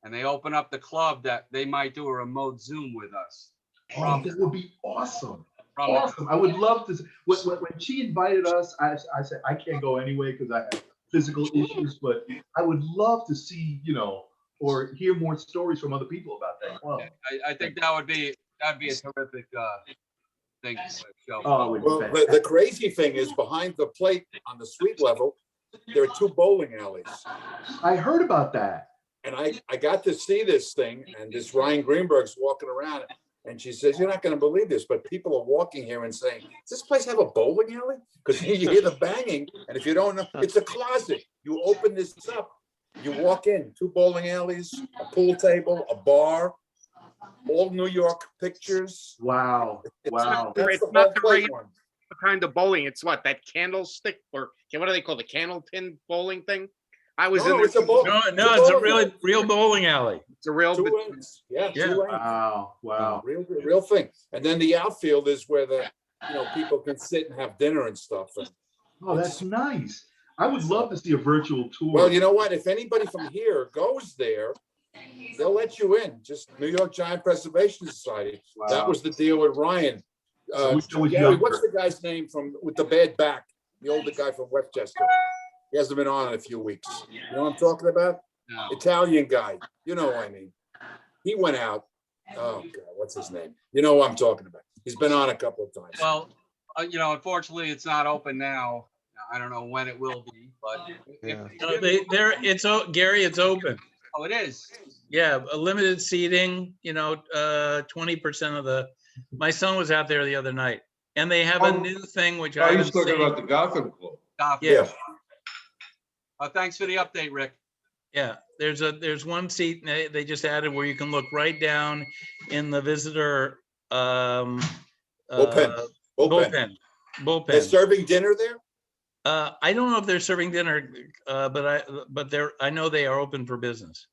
S1: and they open up the club, that they might do a remote Zoom with us.
S19: Oh, that would be awesome.
S1: From
S19: Awesome. I would love to. When she invited us, I said, I can't go anyway because I have physical issues, but I would love to see, or hear more stories from other people about that club.
S1: I think that'd be a terrific thing to show.
S19: Oh, it would be
S14: Well,
S19: fantastic.
S14: the crazy thing is behind the plate on the suite level, there are 2 bowling alleys.
S19: I heard about that.
S14: And I got to see this thing, and this Ryan Greenberg's walking around, and she says, "You're not going to believe this, but people are walking here and saying, does this place have a bowling alley? Because you hear the banging, and if you don't know, it's a closet. You open this up, you walk in, 2 bowling alleys, a pool table, a bar, all New York pictures.
S19: Wow. Wow.
S14: That's
S18: It's
S14: the
S18: not
S14: whole
S18: the
S14: place
S18: regular
S14: one.
S18: kind of bowling. It's what, that candlestick, or what do they call the candle pin bowling thing? I was
S14: No,
S18: in there.
S14: it's a bowl.
S20: No, it's a real bowling alley.
S18: It's a real.
S14: 2 ends. Yeah, 2 ends.
S19: Wow.
S14: Real thing. And then the outfield is where the people can sit and have dinner and stuff. And
S19: Oh, that's nice. I would love to see a virtual tour.
S14: well, you know what? If anybody from here goes there, they'll let you in. Just New York Giant Preservation Society.
S19: Wow.
S14: That was the deal with Ryan.
S19: I wish I was
S14: Gary,
S19: younger.
S14: what's the guy's name with the bad back? The older guy from Westchester. He hasn't been on in a few weeks. You know what I'm talking about?
S1: No.
S14: Italian guy. You know what I mean. He went out. Oh, God, what's his name? You know what I'm talking about. He's been on a couple of times.
S1: Well, unfortunately, it's not open now. I don't know when it will be, but
S20: Gary, it's open.
S1: Oh, it is.
S20: Yeah, a limited seating, 20% of my son was out there the other night, and they have a new thing, which I
S9: I
S20: haven't
S9: was talking
S20: seen.
S9: about the Gotham Club.
S20: Yeah.
S1: Thanks for the update, Rick.
S20: Yeah, there's one seat they just added where you can look right down in the visitor
S14: Bullpen.
S20: bullpen.
S14: They're serving dinner there?
S20: I don't know if they're serving dinner, but I know they are open for business.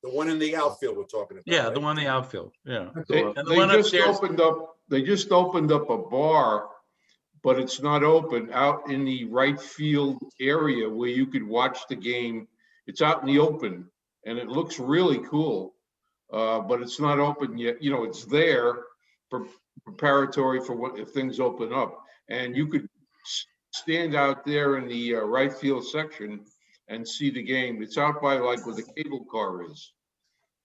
S14: The one in the outfield we're talking about.
S20: Yeah,
S14: right?
S20: the one in the outfield. Yeah.
S9: They
S20: And the one upstairs.
S9: just opened up a bar, but it's not open out in the right field area where you could watch the game. It's out in the open and it looks really cool. But it's not open yet. It's there preparatory for if things open up, and you could stand out there in the right field section and see the game. It's out by where the cable car is.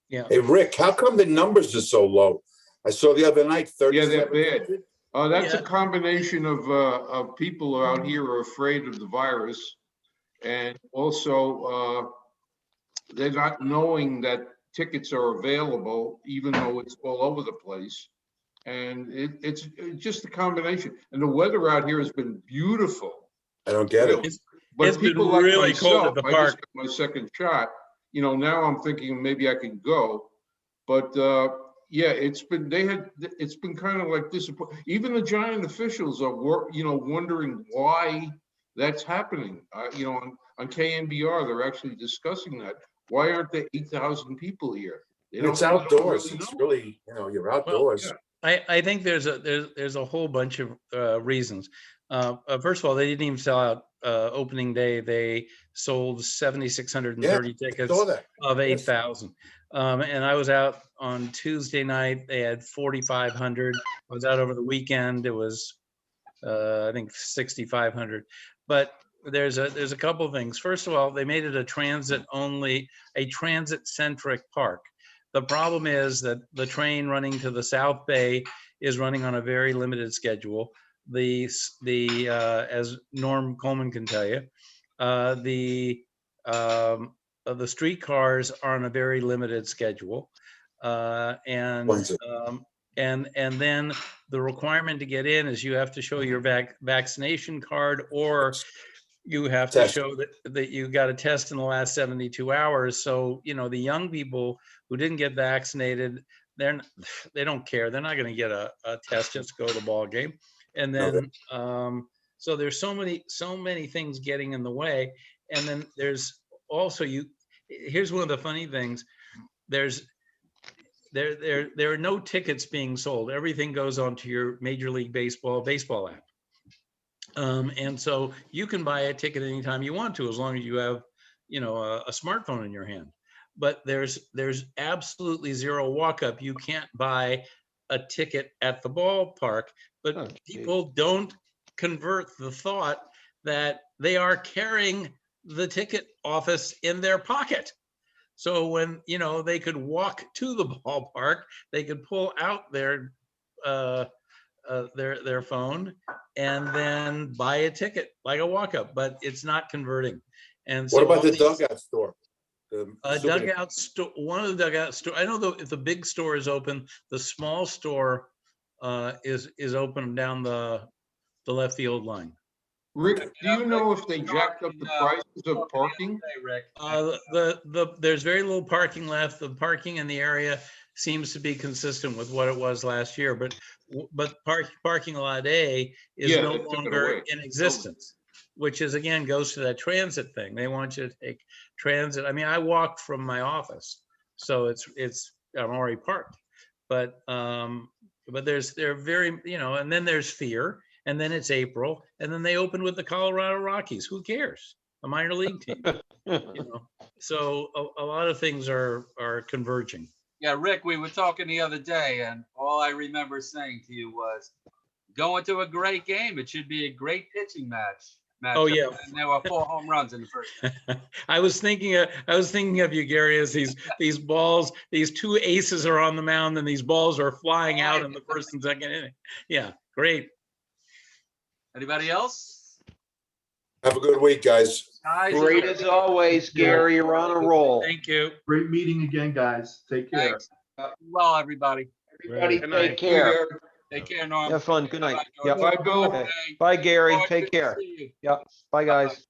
S20: Yeah.
S14: Hey, Rick, how come the numbers are so low? I saw the other night, 30.
S9: Yeah, they're bad. That's a combination of people out here are afraid of the virus, and also they're not knowing that tickets are available, even though it's all over the place. And it's just a combination. And the weather out here has been beautiful.
S14: I don't get it.
S9: But
S20: It's
S9: people
S20: been
S9: like
S20: really cold
S9: myself,
S20: at the
S9: I just
S20: park.
S9: got my second shot. Now I'm thinking maybe I can go. But yeah, it's been kind of like disappointing. Even the Giant officials are wondering why that's happening. On KNBR, they're actually discussing that. Why aren't there 8,000 people here?
S14: It's outdoors. It's really, you're outdoors.
S20: I think there's a whole bunch of reasons. First of all, they didn't even sell out opening day. They sold 7,630 tickets
S14: saw that.
S20: of 8,000. And I was out on Tuesday night. They had 4,500. I was out over the weekend. It was, I think, 6,500. But there's a couple of things. First of all, they made it a transit centric park. The problem is that the train running to the South Bay is running on a very limited schedule. As Norm Coleman can tell you, the streetcars are on a very limited schedule, and then the requirement to get in is you have to show your vaccination card, or you have to show that you got a test in the last 72 hours. So, the young people who didn't get vaccinated, they don't care. They're not going to get a test, just go to the ball game. And then, so there's so many things getting in the way. And then there's also, here's one of the funny things. There are no tickets being sold. Everything goes onto your Major League Baseball app. And so you can buy a ticket anytime you want to, as long as you have, a smartphone in your hand. But there's absolutely zero walk-up. You can't buy a ticket at the ballpark, but people don't convert the thought that they are carrying the ticket office in their pocket. So when, they could walk to the ballpark, they could pull out their phone and then buy a ticket like a walk-up, but it's not converting. And so
S14: what about the dugout store?
S20: Dugout store. One of the dugout store. I know if the big store is open, the small store is open down the left field line.
S9: Rick, do you know if they jacked up the prices of parking?
S20: There's very little parking left. The parking in the area seems to be consistent with what it was last year, but parking lot A is no longer in existence, which is, again, goes to that transit thing. They want you to take transit. I mean, I walk from my office, so I'm already parked, but they're very, and then there's fear. And then it's April, and then they open with the Colorado Rockies. Who cares? A minor league team. So a lot of things are converging.
S1: Yeah, Rick, we were talking the other day, and all I remember saying to you was, going to a great game. It should be a great pitching match.
S20: Oh yeah,
S1: and there were 4 home runs in the first.
S20: I was thinking of you, Gary, as these balls, these 2 aces are on the mound, and these balls are flying out in the first and second inning. Yeah, great.
S1: Anybody else?
S14: Have a good week, guys.
S16: Great as always, Gary. You're on a roll.
S20: Thank you.
S19: Great meeting again, guys. Take care.
S1: Thanks. Well, everybody.
S16: Everybody, take care.
S1: Take care, Norm.
S16: Have fun. Good night.
S1: Bye,
S16: Yep.
S9: Bye, Bill.
S16: Okay. Bye, Gary. Take care. Yep. Bye, guys.